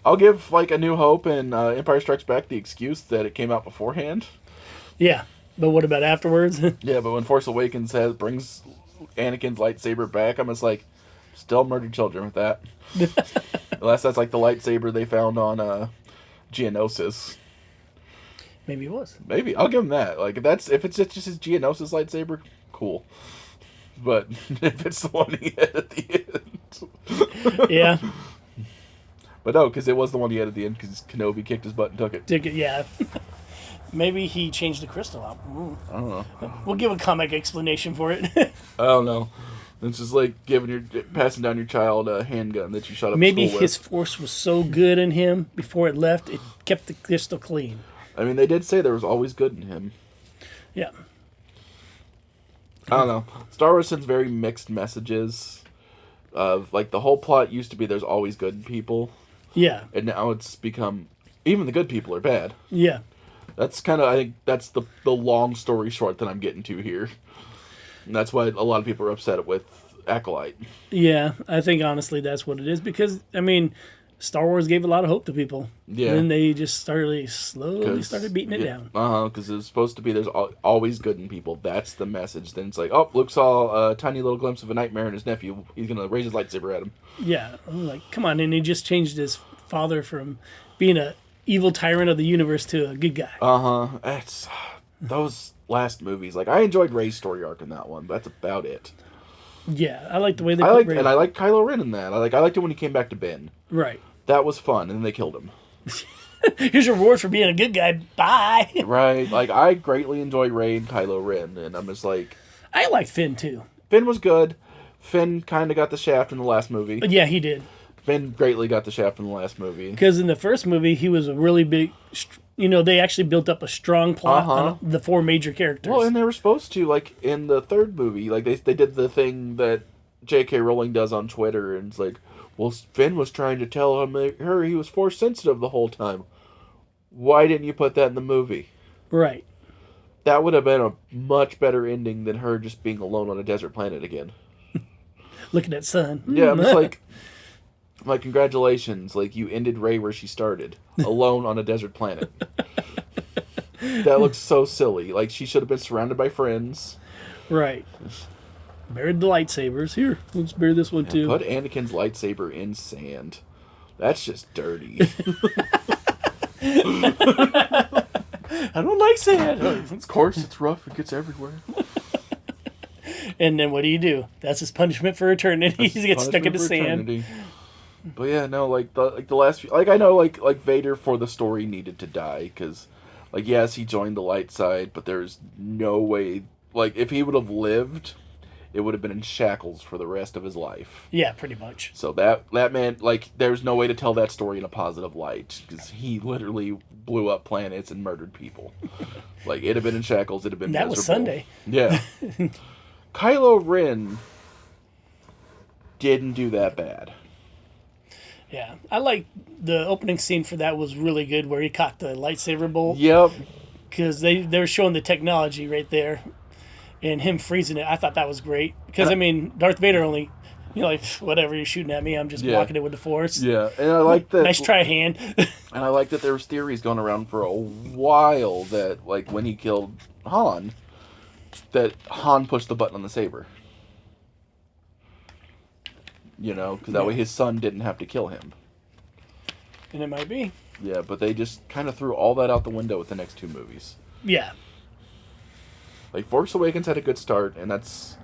I'll give, like, A New Hope and Empire Strikes Back the excuse that it came out beforehand. Yeah, but what about afterwards? Yeah, but when Force Awakens brings Anakin's lightsaber back, I'm just like, still murdered children with that. Unless that's like the lightsaber they found on Geonosis. Maybe it was. Maybe I'll give him that. Like if it's just his Geonosis lightsaber, cool. But if it's the one he had at the end, yeah. But no, because it was the one he had at the end because Kenobi kicked his butt and took it. Yeah. Maybe he changed the crystal out. I don't know. We'll give a comic explanation for it. I don't know. It's just like passing down your child a handgun that you shot up. Maybe school his with. force was so good in him before it left, it kept the crystal clean. I mean, they did say there was always good in him. Yeah. I don't know. Star Wars sends very mixed messages. Of like the whole plot used to be there's always good people. Yeah. And now it's become even the good people are bad. Yeah. That's kind of, I think that's the long story short that I'm getting to here. And that's why a lot of people are upset with Acolyte. Yeah, I think honestly that's what it is because, I mean, Star Wars gave a lot of hope to people. Yeah. And then they just slowly started beating it down. Because it's supposed to be there's always good in people. That's the message. Then it's like, oh, Luke saw a tiny little glimpse of a nightmare in his nephew. He's going to raise his lightsaber at him. Yeah. I'm like, come on. And he just changed his father from being a evil tyrant of the universe to a good guy. It's those last movies. Like I enjoyed Rey's story arc in that one, but that's about it. Yeah, I like the way they. I like Kylo Ren in that. I liked it when he came back to Ben. Right. That was fun, and then they killed him. Here's your reward for being a good guy. Bye. Right. Like I greatly enjoyed Rey and Kylo Ren, and I'm just like, I like Finn too. Finn was good. Finn kind of got the shaft in the last movie. Yeah, he did. Finn greatly got the shaft in the last movie. Because in the first movie, he was a really big... they actually built up a strong plot on the four major characters. Well, and they were supposed to, like, in the third movie, like, they did the thing that J.K. Rowling does on Twitter, and it's like, well, Finn was trying to tell her he was force sensitive the whole time. Why didn't you put that in the movie? Right. That would have been a much better ending than her just being alone on a desert planet again. Looking at sun. Yeah, I'm just like, congratulations. Like, you ended Rey where she started. Alone on a desert planet. That looks so silly. Like, she should have been surrounded by friends. Right. Buried the lightsabers. Here, let's bury this one too. Put Anakin's lightsaber in sand. That's just dirty. I don't like sand. Of course, it's rough. It gets everywhere. And then what do? That's his punishment for eternity. He gets stuck in the sand. Eternity. But yeah, no, like the last few, like I know, like Vader for the story needed to die because, like, yes, he joined the light side, but there's no way, like, if he would have lived, it would have been in shackles for the rest of his life. Yeah, pretty much. So that man, like, there's no way to tell that story in a positive light because he literally blew up planets and murdered people. Like, it'd have been in shackles. It'd have been that miserable. was Sunday. Yeah. Kylo Ren didn't do that bad. Yeah, I like the opening scene for that was really good where he caught the lightsaber bolt. Yep. Because they were showing the technology right there, and him freezing it. I thought that was great because I mean Darth Vader only, like whatever you're shooting at me, I'm just blocking it with the Force. Yeah, and I like that. Nice try, hand. And I like that there was theories going around for a while that like when he killed Han, that Han pushed the button on the saber. You know, because that way his son didn't have to kill him. And it might be. Yeah, but they just kind of threw all that out the window with the next two movies. Yeah. Like, Force Awakens had a good start, and that's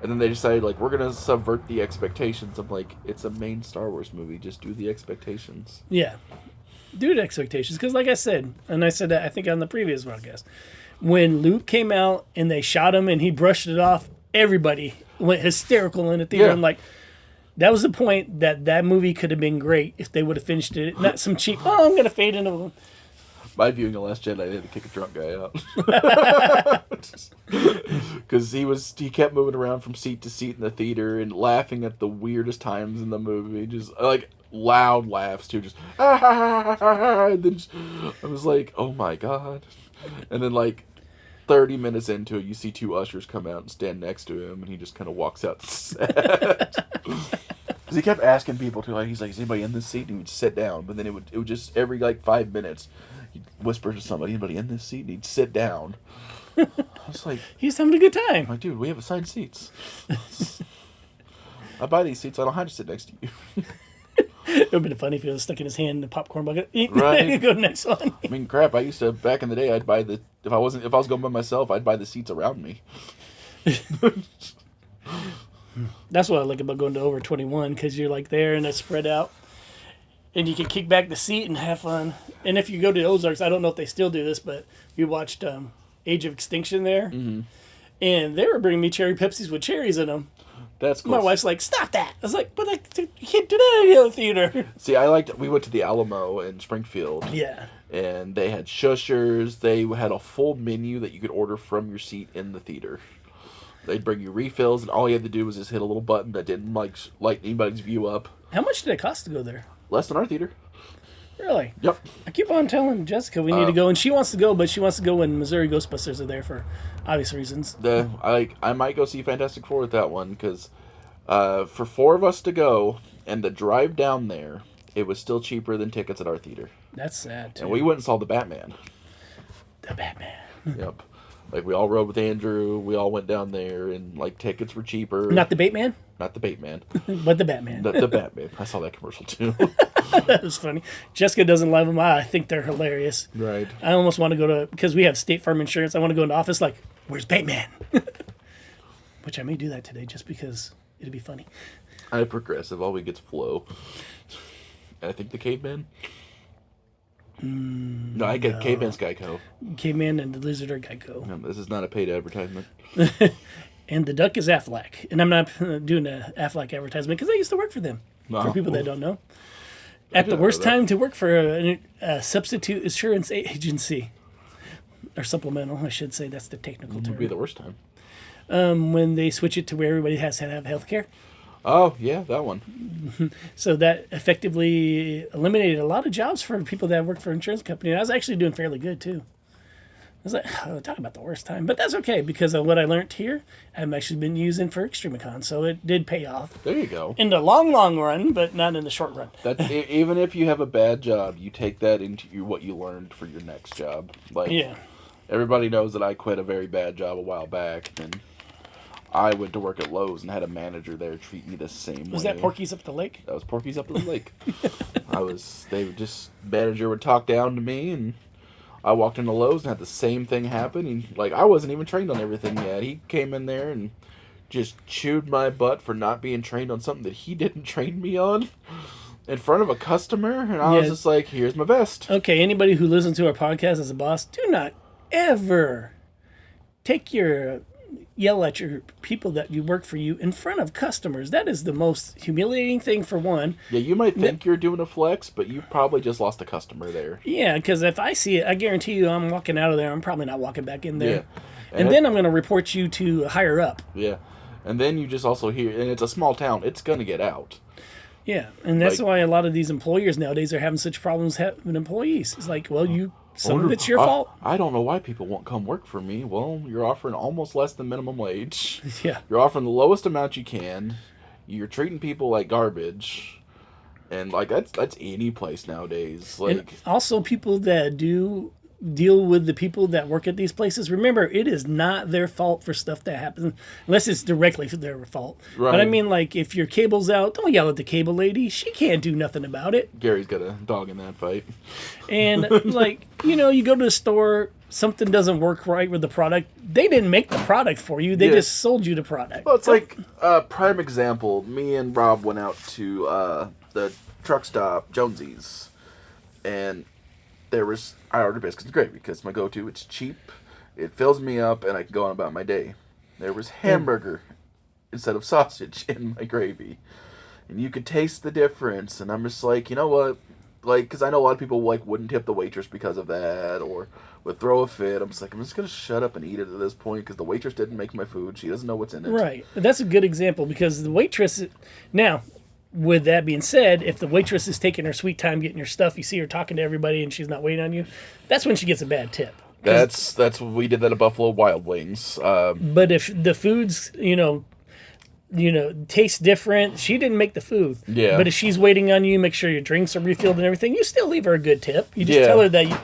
And then they decided, like, we're going to subvert the expectations. I'm like, it's a main Star Wars movie. Just do the expectations. Yeah. Do the expectations. Because like I said, and I said that I think on the previous podcast, when Luke came out and they shot him and he brushed it off, everybody went hysterical in the theater. Yeah. I'm like, that was the point that movie could have been great if they would have finished it. Not some cheap, I'm going to fade into... My viewing of Last Jedi, they had to kick a drunk guy out. Because he kept moving around from seat to seat in the theater and laughing at the weirdest times in the movie. Just, like, loud laughs, too. Just, and then I was like, oh my god. And then, like, 30 minutes into it, you see two ushers come out and stand next to him, and he just kind of walks out the set. Because he kept asking people to, like, he's like, is anybody in this seat? And he would sit down, but then it would just, every, like, 5 minutes, he'd whisper to somebody, anybody in this seat? And he'd sit down. I was like... He's having a good time. I'm like, dude, we have assigned seats. I buy these seats, I don't have to sit next to you. It would have been funny if he was stuck in his hand in the popcorn bucket. Right. Go to the next one. I mean, crap, I used to, back in the day, I'd buy the... If I was going by myself, I'd buy the seats around me. That's what I like about going to Over 21, because you're like there and it's spread out. And you can kick back the seat and have fun. And if you go to Ozarks, I don't know if they still do this, but we watched Age of Extinction there. Mm-hmm. And they were bringing me cherry Pepsis with cherries in them. That's cool. My wife's like, stop that. I was like, but you can't do that in the other theater. See, we went to the Alamo in Springfield. Yeah. And they had shushers. They had a full menu that you could order from your seat in the theater. They'd bring you refills, and all you had to do was just hit a little button that didn't light anybody's view up. How much did it cost to go there? Less than our theater. Really? Yep. I keep on telling Jessica we need to go, and she wants to go, but she wants to go when Missouri Ghostbusters are there for obvious reasons. I might go see Fantastic Four with that one, because for 4 of us to go and the drive down there, it was still cheaper than tickets at our theater. That's sad, too. And we went and saw the Batman. The Batman. Yep. Like, we all rode with Andrew. We all went down there, and, like, tickets were cheaper. Not the Bateman? Not the Bateman. But the Batman. The Batman. I saw that commercial, too. That was funny. Jessica doesn't love them. I think they're hilarious. Right. I almost want to go to, because we have State Farm insurance, I want to go in the office like, where's Bateman? Which I may do that today just because it'd be funny. I'm Progressive. All we get's Flow. And I think the Caveman. No, I get Caveman's Geico. Caveman and the Lizard are Geico. No, this is not a paid advertisement. And the duck is Aflac. And I'm not doing an Aflac advertisement because I used to work for them. No. For people that don't know. At the worst time to work for a substitute insurance agency. Or supplemental, I should say. That's the technical term. Would be the worst time. When they switch it to where everybody has to have health care. Oh, yeah, that one. So that effectively eliminated a lot of jobs for people that work for an insurance company. And I was actually doing fairly good, too. I was like, oh, talk about the worst time. But that's okay, because of what I learned here, I've actually been using for ExtremeCon. So it did pay off. There you go. In the long, long run, but not in the short run. Even if you have a bad job, you take that into what you learned for your next job. Like, yeah. Everybody knows that I quit a very bad job a while back, and I went to work at Lowe's and had a manager there treat me the same way. Was that Porky's Up the Lake? That was Porky's Up the Lake. Manager would talk down to me, and I walked into Lowe's and had the same thing happen. And, like, I wasn't even trained on everything yet. He came in there and just chewed my butt for not being trained on something that he didn't train me on in front of a customer. And I was just like, here's my vest. Okay, anybody who listens to our podcast as a boss, do not ever yell at your people that you work for you in front of customers. That is the most humiliating thing, for one. Yeah, you might think you're doing a flex, but you probably just lost a customer there. Yeah, because if I see it, I guarantee you I'm walking out of there. I'm probably not walking back in there. Yeah. And then I'm going to report you to higher up. Yeah. And then you just also hear, and it's a small town, it's going to get out. Yeah, and that's why a lot of these employers nowadays are having such problems having employees. It's like, well, some of it's your fault. I don't know why people won't come work for me. Well, you're offering almost less than minimum wage. Yeah. You're offering the lowest amount you can. You're treating people like garbage. And, like, that's any place nowadays. Like, and also people that do deal with the people that work at these places. Remember, it is not their fault for stuff that happens, unless it's directly their fault. Right. But I mean, like, if your cable's out, don't yell at the cable lady. She can't do nothing about it. Gary's got a dog in that fight. And, like, you go to the store, something doesn't work right with the product, they didn't make the product for you. They just sold you the product. Well, it's like a prime example. Me and Rob went out to the truck stop, Jonesy's, and I ordered biscuits and gravy because my go-to. It's cheap, it fills me up, and I can go on about my day. There was hamburger instead of sausage in my gravy, and you could taste the difference. And I'm just like, you know what? Like, because I know a lot of people wouldn't tip the waitress because of that, or would throw a fit. I'm just gonna shut up and eat it at this point because the waitress didn't make my food. She doesn't know what's in it. Right. That's a good example because the waitress. Now, with that being said, if the waitress is taking her sweet time getting your stuff, you see her talking to everybody and she's not waiting on you, that's when she gets a bad tip. That's we did that at Buffalo Wild Wings. But if the food's tastes different, she didn't make the food. Yeah. But if she's waiting on you, make sure your drinks are refilled and everything, you still leave her a good tip. You just tell her that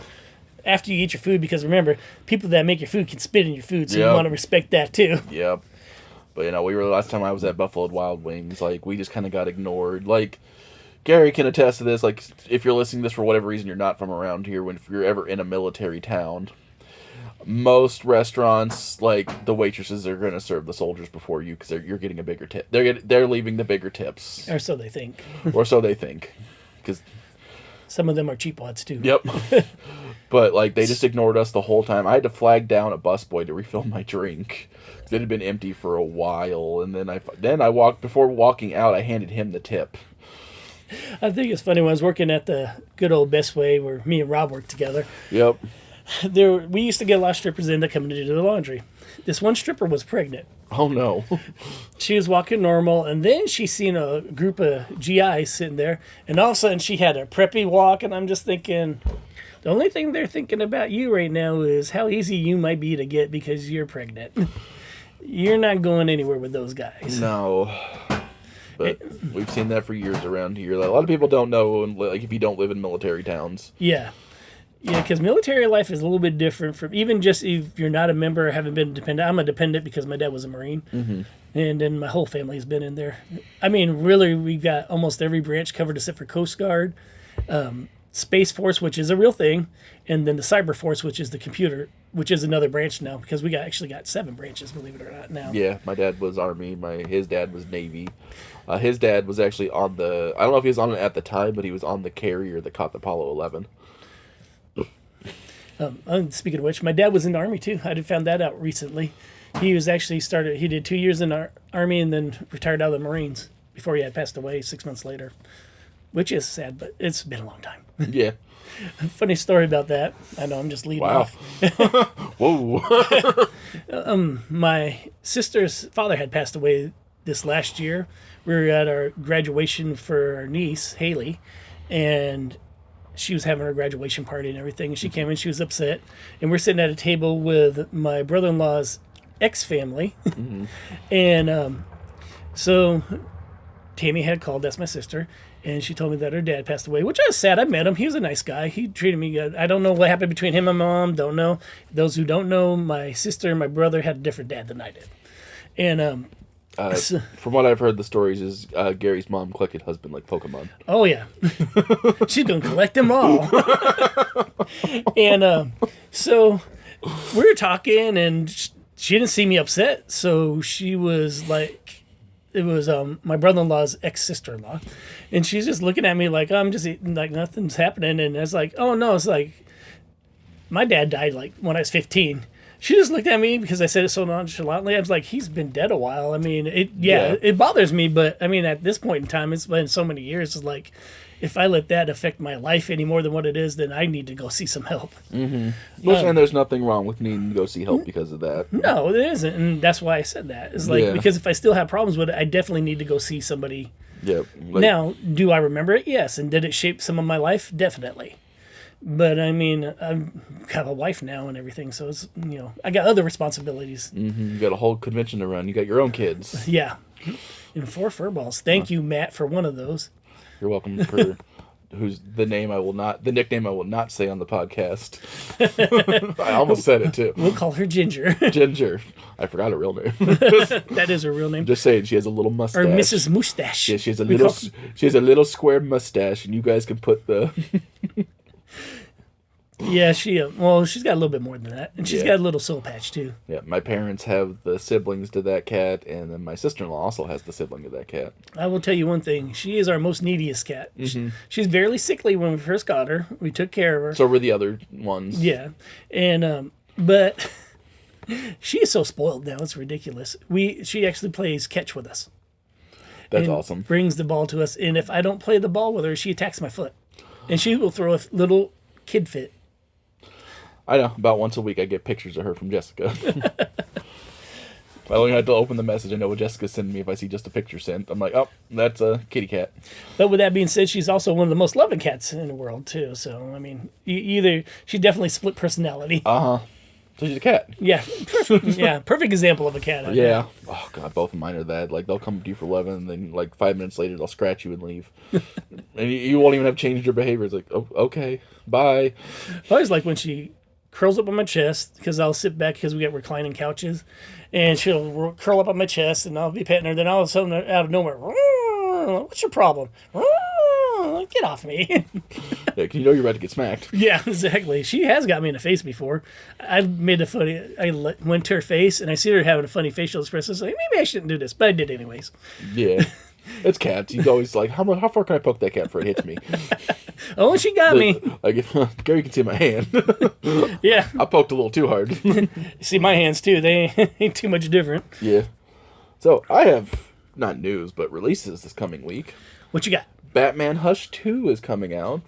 after you eat your food, because remember, people that make your food can spit in your food, so you want to respect that too. Yep. But last time I was at Buffalo Wild Wings, like we just kind of got ignored. Like Gary can attest to this. Like if you're listening to this for whatever reason, you're not from around here. If you're ever in a military town, most restaurants, like the waitresses are going to serve the soldiers before you because you're getting a bigger tip. They're leaving the bigger tips, or so they think. Because some of them are cheapwads too. Yep. But like they just ignored us the whole time. I had to flag down a busboy to refill my drink. It had been empty for a while, and then I walked before walking out. I handed him the tip. I think it's funny when I was working at the good old Best Way where me and Rob worked together. Yep. We used to get a lot of strippers in that come in to do the laundry. This one stripper was pregnant. Oh no. She was walking normal, and then she seen a group of GIs sitting there, and all of a sudden she had a preppy walk, and I'm just thinking, the only thing they're thinking about you right now is how easy you might be to get because you're pregnant. You're not going anywhere with those guys. No. But we've seen that for years around here. Like, a lot of people don't know, like if you don't live in military towns. Yeah. Yeah, because military life is a little bit different from, even just if you're not a member or haven't been dependent. I'm a dependent because my dad was a Marine. Mm-hmm. And then my whole family has been in there. I mean, really, we've got almost every branch covered except for Coast Guard, Space Force, which is a real thing, and then the Cyber Force, which is the computer, which is another branch now, because we actually got 7 branches, believe it or not, now. Yeah, my dad was Army. His dad was Navy. His dad was actually on I don't know if he was on it at the time, but he was on the carrier that caught the Apollo 11. Speaking of which, my dad was in the Army too. I found that out recently. He was actually he did 2 years in the Army and then retired out of the Marines before he had passed away 6 months later, which is sad, but it's been a long time. Yeah. Funny story about that. I know I'm just leading off. Whoa. My sister's father had passed away this last year. We were at our graduation for our niece, Haley, and she was having her graduation party and everything. And she came in, she was upset. And we're sitting at a table with my brother-in-law's ex-family. Mm-hmm. And so Tammy had called, that's my sister, and she told me that her dad passed away, which I was sad. I met him. He was a nice guy. He treated me good. I don't know what happened between him and my mom. Don't know. Those who don't know, my sister and my brother had a different dad than I did. And from what I've heard, the stories is Gary's mom collected husband like Pokemon. Oh, yeah. She's going to collect them all. And so we were talking, and she didn't see me upset, so she was like, it was my brother-in-law's ex-sister-in-law, and she's just looking at me like, I'm just eating, like nothing's happening, and it's like, oh, no, it's like, my dad died like when I was 15. She just looked at me because I said it so nonchalantly. I was like, he's been dead a while. I mean, it bothers me, but I mean, at this point in time, it's been so many years. It's like, if I let that affect my life any more than what it is, then I need to go see some help. Mm-hmm. And there's nothing wrong with needing to go see help because of that. No, it isn't, and that's why I said that. It's like, because if I still have problems with it, I definitely need to go see somebody. Yeah. Now, do I remember it? Yes. And did it shape some of my life? Definitely. But I mean, I've got a wife now and everything, so it's, I got other responsibilities. Mm-hmm. You got a whole convention to run. You got your own kids. Yeah. And 4 furballs. Thank you, Matt, for one of those. You're welcome. For who's the nickname I will not say on the podcast. I almost said it too. We'll call her Ginger. Ginger. I forgot her real name. That is her real name. Just saying, she has a little mustache. Or Mrs. Mustache. Yeah, she has a little square mustache, and you guys can put the Yeah, she's got a little bit more than that, and she's got a little soul patch too. Yeah, my parents have the siblings to that cat, and then my sister-in-law also has the sibling to that cat. I will tell you one thing: she is our most neediest cat. She's very sickly when we first got her. We took care of her. So were the other ones. Yeah, and but she is so spoiled now; it's ridiculous. She actually plays catch with us. That's and awesome. Brings the ball to us, and if I don't play the ball with her, she attacks my foot, and she will throw a little kid fit. I know. About once a week, I get pictures of her from Jessica. I only had to open the message. I know what Jessica's sending me if I see just a picture sent. I'm like, oh, that's a kitty cat. But with that being said, she's also one of the most loving cats in the world too. So I mean, she definitely split personality. So she's a cat. Yeah, perfect example of a cat. Yeah. Oh god, both of mine are that. Like they'll come to you for 11, and then like 5 minutes later they'll scratch you and leave, and you won't even have changed your behavior. It's like, oh, okay, bye. I always like when she curls up on my chest because I'll sit back because we got reclining couches, and she'll curl up on my chest, and I'll be petting her. Then all of a sudden, out of nowhere, what's your problem? Get off me. Yeah, 'cause you know you're about to get smacked. Yeah, exactly. She has got me in the face before. I went to her face, and I see her having a funny facial expression. So like, maybe I shouldn't do this, but I did anyways. Yeah. It's cats. You always like, how far can I poke that cat before it hits me? Oh, she got me. Like, if Gary can see my hand. Yeah. I poked a little too hard. You see my hands, too. They ain't too much different. Yeah. So, I have, not news, but releases this coming week. What you got? Batman Hush 2 is coming out.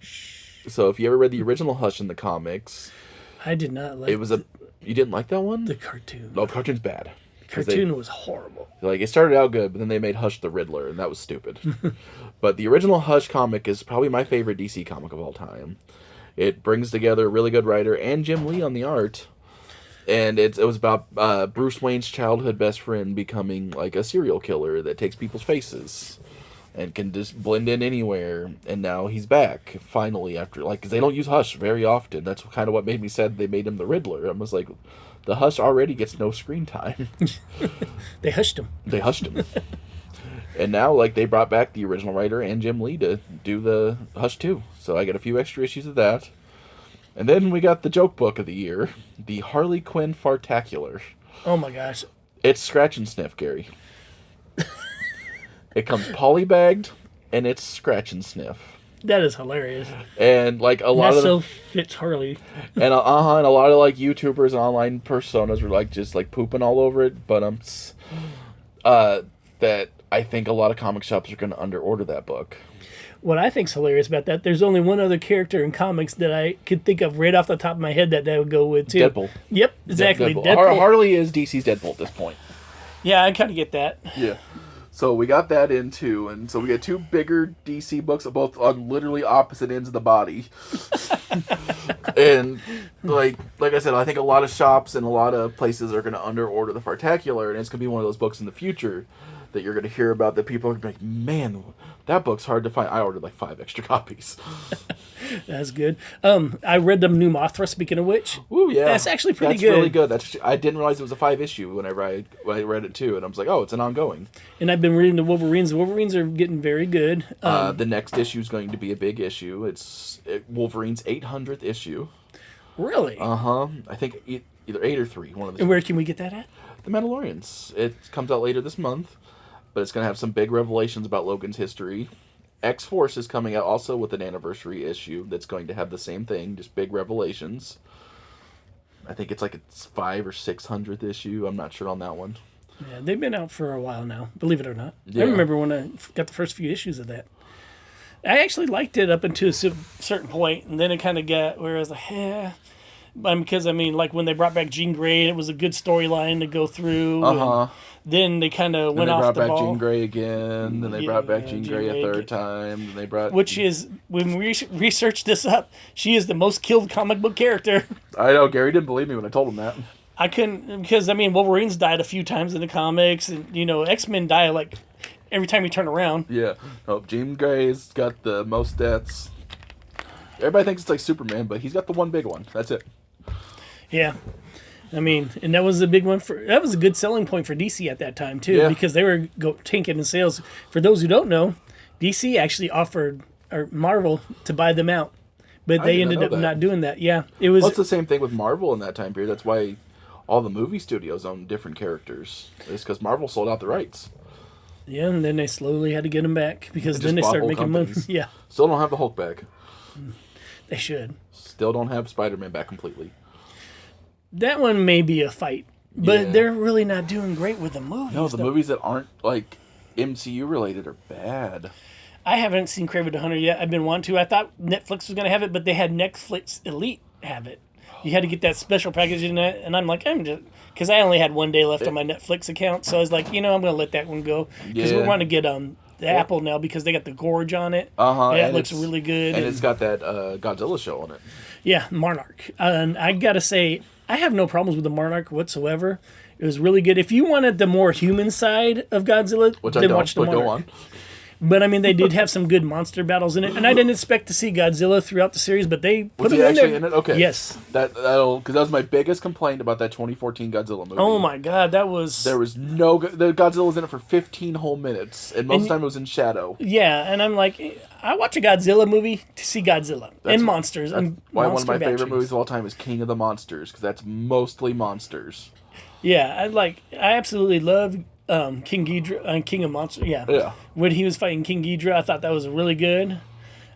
So, if you ever read the original Hush in the comics... I did not like You didn't like that one? the cartoon. No, the cartoon's bad. Cartoon was horrible. Like, it started out good, but then they made Hush the Riddler, and that was stupid. But the original Hush comic is probably my favorite DC comic of all time. It brings together a really good writer and Jim Lee on the art. And it was about Bruce Wayne's childhood best friend becoming, like, a serial killer that takes people's faces and can just blend in anywhere. And now he's back, finally, after, like, because they don't use Hush very often. That's kind of what made me sad they made him the Riddler. I was like... The Hush already gets no screen time. They hushed him. And now, like, they brought back the original writer and Jim Lee to do the Hush 2. So I got a few extra issues of that. And then we got the joke book of the year, the Harley Quinn Fartacular. Oh my gosh. It's scratch and sniff, Gary. It comes polybagged, and it's scratch and sniff. That is hilarious. And like a lot of fits Harley. And a lot of like YouTubers and online personas were like just like pooping all over it, but that I think a lot of comic shops are going to underorder that book. What I think's hilarious about that, there's only one other character in comics that I could think of right off the top of my head that would go with too. Deadpool. Yep, exactly. Deadpool. Harley is DC's Deadpool at this point. Yeah, I kind of get that. Yeah. So we got that in too, and so we got two bigger DC books, both on literally opposite ends of the body. And like I said, I think a lot of shops and a lot of places are going to underorder the Fartacular, and it's going to be one of those books in the future that you're going to hear about that people are going to be like, man, that book's hard to find. I ordered like 5 extra copies. That's good. I read the new Mothra, speaking of which. Ooh, yeah. That's actually pretty good. That's really good. I didn't realize it was a 5 issue whenever I read it too, and I was like, oh, it's an ongoing. And I've been reading the Wolverines. The Wolverines are getting very good. The next issue is going to be a big issue. It's Wolverine's 800th issue. Really? Uh-huh. I think either 8 or 3. One of the And where can we get that at? The Mandalorians. It comes out later this month, but it's going to have some big revelations about Logan's history. X-Force is coming out also with an anniversary issue that's going to have the same thing, just big revelations. I think it's like its 500th or 600th issue. I'm not sure on that one. Yeah, they've been out for a while now, believe it or not. Yeah. I remember when I got the first few issues of that. I actually liked it up until a certain point, and then it kind of got where I was like, yeah. Because, I mean, like when they brought back Jean Grey, it was a good storyline to go through. Uh-huh. Then they kind of went off the ball. They brought back Jean Grey again. Then they brought back Jean Grey a third time. Then they brought... Which is, when we researched this up, she is the most killed comic book character. I know. Gary didn't believe me when I told him that. I couldn't, because, I mean, Wolverine's died a few times in the comics. And, you know, X-Men die, like, every time you turn around. Yeah. Oh, Jean Grey's got the most deaths. Everybody thinks it's like Superman, but he's got the one big one. That's it. Yeah. I mean, and that was a big one that was a good selling point for DC at that time too, because they were tanking in sales. For those who don't know, DC actually offered Marvel to buy them out But I they did not ended know up that. not doing that. Yeah, it was. Well, it's the same thing with Marvel in that time period. That's why all the movie studios own different characters. It's because Marvel sold out the rights. Yeah, and then they slowly had to get them back because They then just they bought started whole making money. companies. Yeah, Still don't have the Hulk back. they should. Still don't have Spider-Man back completely. That one may be a fight, but Yeah. they're really not doing great with the movies. No, the though. movies that aren't like MCU related are bad. I haven't seen Kraven the Hunter yet. I've been wanting to. I thought Netflix was going to have it, but they had Netflix Elite have it. You had to get that special package in it, and I'm like, I'm just because I only had one day left on my Netflix account, so I was like, I'm going to let that one go because Yeah. we're going to get the Apple now because they got the gorge on it. And it looks really good, and it's got that Godzilla show on it. yeah, Monarch. And I gotta say, I have no problems with the Monarch whatsoever. It was really good. If you wanted the more human side of Godzilla, Which then I don't, watch the but Monarch. go on. But I mean, they did have some good monster battles in it, and I didn't expect to see Godzilla throughout the series, but they put Was him he in actually there. in it? Okay. Yes. That'll because that was my biggest complaint about that 2014 Godzilla movie. Oh my God, that was. There was the Godzilla was in it for 15 whole minutes, and most of the time it was in shadow. Yeah, and I'm like, I watch a Godzilla movie to see Godzilla and monsters. That's and why one of monster my favorite batteries. movies of all time is King of the Monsters, because that's mostly monsters. Yeah, I absolutely love King Ghidorah, King of Monsters. Yeah. Yeah. When he was fighting King Ghidorah, I thought that was really good.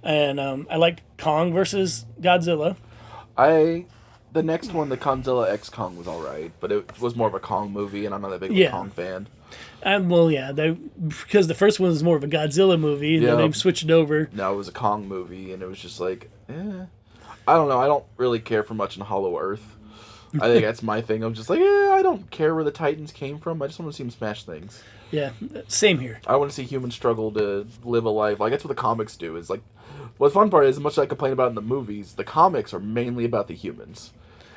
And I liked Kong versus Godzilla. The next one, the Godzilla X Kong, was all right, but it was more of a Kong movie, and I'm not that big of a Kong fan. Well, yeah, because the first one was more of a Godzilla movie, and then they switched it over. No, it was a Kong movie, and it was just like, I don't know. I don't really care for much in Hollow Earth. I think that's my thing. I'm just like, I don't care where the Titans came from. I just want to see them smash things. Yeah, same here. I want to see humans struggle to live a life. Like, that's what the comics do. Is like, well, the fun part is, as much as I complain about in the movies, the comics are mainly about the humans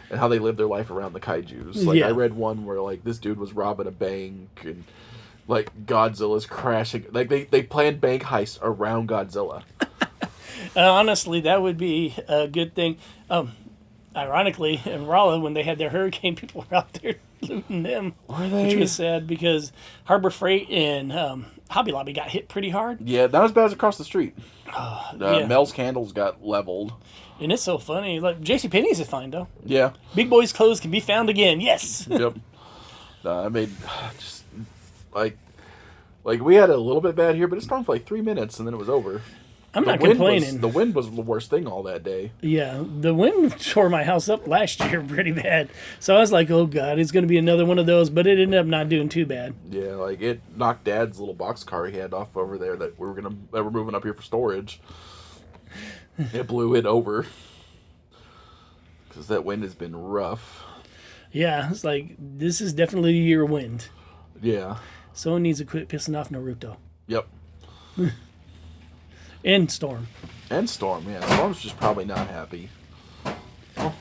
and how they live their life around the kaijus. Like, I read one where, like, this dude was robbing a bank and, like, Godzilla's crashing. Like, they planned bank heists around Godzilla. Honestly, that would be a good thing. Ironically, in Rolla, when they had their hurricane, people were out there looting them. Were they? Which was sad because Harbor Freight and Hobby Lobby got hit pretty hard. Yeah, not as bad as across the street. Yeah. Mel's Candles got leveled. And it's so funny. Like, JCPenney's is fine, though. Yeah. Big Boy's clothes can be found again. Yes. Yep. I mean, just like we had a little bit bad here, but it stormed for like 3 minutes and then it was over. I'm not complaining. The wind was the worst thing all that day. Yeah, the wind tore my house up last year pretty bad. So I was like, oh, God, it's going to be another one of those. But it ended up not doing too bad. Yeah, like it knocked Dad's little box car he had off over there that we're moving up here for storage. It blew it over. Because that wind has been rough. Yeah, it's like, this is definitely your wind. Yeah. Someone needs to quit pissing off Naruto. Yep. And Storm. And Storm, yeah. Storm's just probably not happy. Well,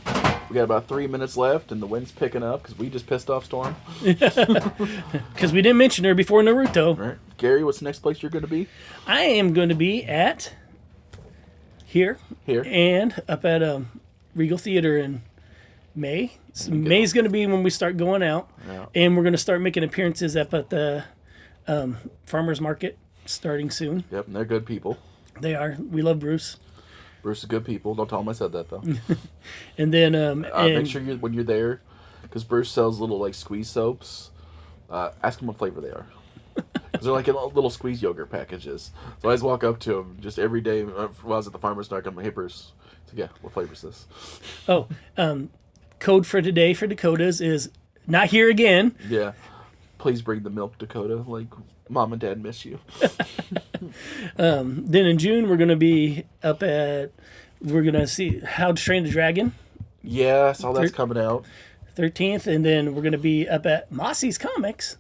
we got about 3 minutes left, and the wind's picking up because we just pissed off Storm. Because we didn't mention her before Naruto. All right. Gary, what's the next place you're going to be? I am going to be at here and up at Regal Theater in May. So May's going to be when we start going out. Yeah. And we're going to start making appearances up at the Farmers Market starting soon. Yep, and they're good people. They are. We love Bruce. Bruce is good people. Don't tell him I said that, though. And then... make sure when you're there, because Bruce sells little, like, squeeze soaps, ask him what flavor they are. Because they're like in little squeeze yogurt packages. So I just walk up to him just every day while I was at the farmer's market. I'm like, hey, Bruce. So, yeah, what flavor is this? Code for today for Dakotas is not here again. Yeah. Please bring the milk, Dakota. Like, Mom and Dad miss you. Then in June, we're going to be up at... We're going to see How to Train the Dragon. Yeah, I saw that's coming out. 13th. And then we're going to be up at Mossy's Comics.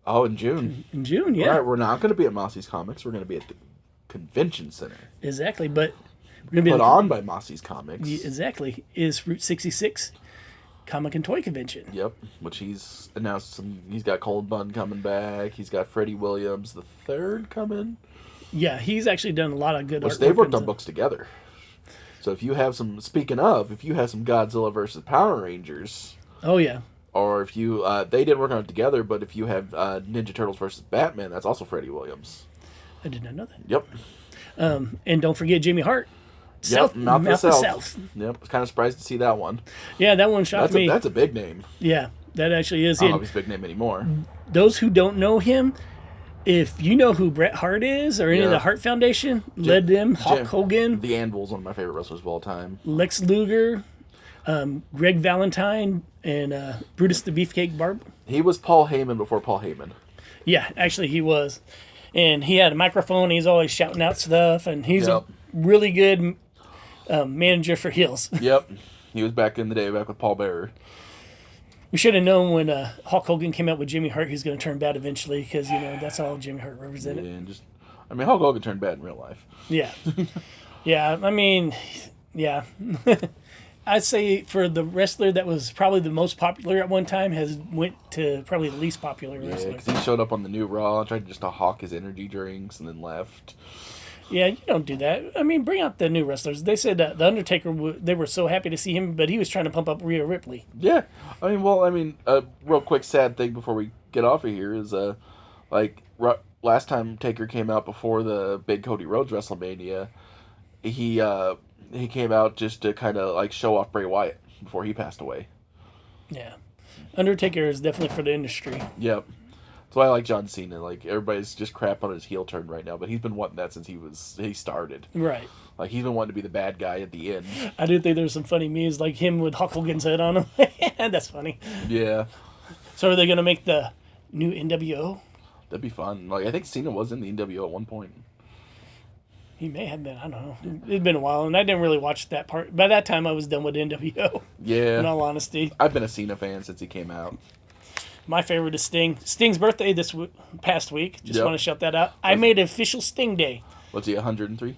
Oh, in June. In June, yeah. All right, we're not going to be at Mossy's Comics. We're going to be at the Convention Center. Exactly, but we're going to be... Put on by Mossy's Comics. Exactly. Is Route 66 Comic and Toy Convention. Yep, which he's announced he's got Cold Bun coming back. He's got Freddie Williams the third coming. Yeah, he's actually done a lot of good Which artwork. they've worked on books together. So if you have some Godzilla versus Power Rangers. Oh, yeah. Or if you, they didn't work on it together, but if you have Ninja Turtles versus Batman, that's also Freddie Williams. I did not know that. Yep. And don't forget Jimmy Hart. South, Mouth Mouth of of South. South. Yep, I was kind of surprised to see that one. Yeah, that one shocked me. That's a big name. Yeah, that actually is. I don't know if he's a big name anymore. Those who don't know him, if you know who Bret Hart is or any of the Hart Foundation, led them, Hulk Hogan. The Anvil's one of my favorite wrestlers of all time. Lex Luger, Greg Valentine, and Brutus the Beefcake Barb. He was Paul Heyman before Paul Heyman. Yeah, actually he was. And he had a microphone. He's always shouting out stuff. And he's a really good manager for heels. Yep. He was back in the day, back with Paul Bearer. We should have known when Hulk Hogan came out with Jimmy Hart, he was going to turn bad eventually because, that's all Jimmy Hart represented. Yeah, and Hulk Hogan turned bad in real life. Yeah. Yeah, yeah. I'd say for the wrestler that was probably the most popular at one time has went to probably the least popular wrestler. Yeah, because he showed up on the new Raw, tried just to hawk his energy drinks, and then left. Yeah, you don't do that. Bring out the new wrestlers. They said that The Undertaker, they were so happy to see him, but he was trying to pump up Rhea Ripley. Yeah. Real quick sad thing before we get off of here is, last time Taker came out before the big Cody Rhodes WrestleMania, he came out just to kind of, show off Bray Wyatt before he passed away. Yeah. Undertaker is definitely for the industry. Yep. That's why I like John Cena. Everybody's just crap on his heel turn right now, but he's been wanting that since he started. Right. He's been wanting to be the bad guy at the end. I do think there's some funny memes, like him with Hulk Hogan's head on him. That's funny. Yeah. So are they going to make the new NWO? That'd be fun. I think Cena was in the NWO at one point. He may have been. I don't know. It's been a while, and I didn't really watch that part. By that time, I was done with NWO. Yeah. In all honesty. I've been a Cena fan since he came out. My favorite is Sting. Sting's birthday this past week. Just want to shout that out. I made an official Sting Day. What's he, 103?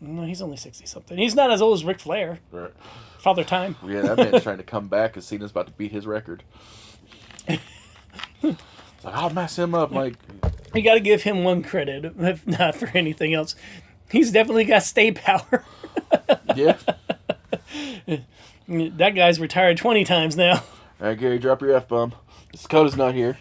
No, he's only 60-something. He's not as old as Ric Flair. Right. Father Time. Yeah, that man's trying to come back because Cena's about to beat his record. I'll mess him up, Mike. You got to give him one credit, if not for anything else. He's definitely got stay power. Yeah. That guy's retired 20 times now. All right, Gary, drop your F-bomb. Dakota's not here.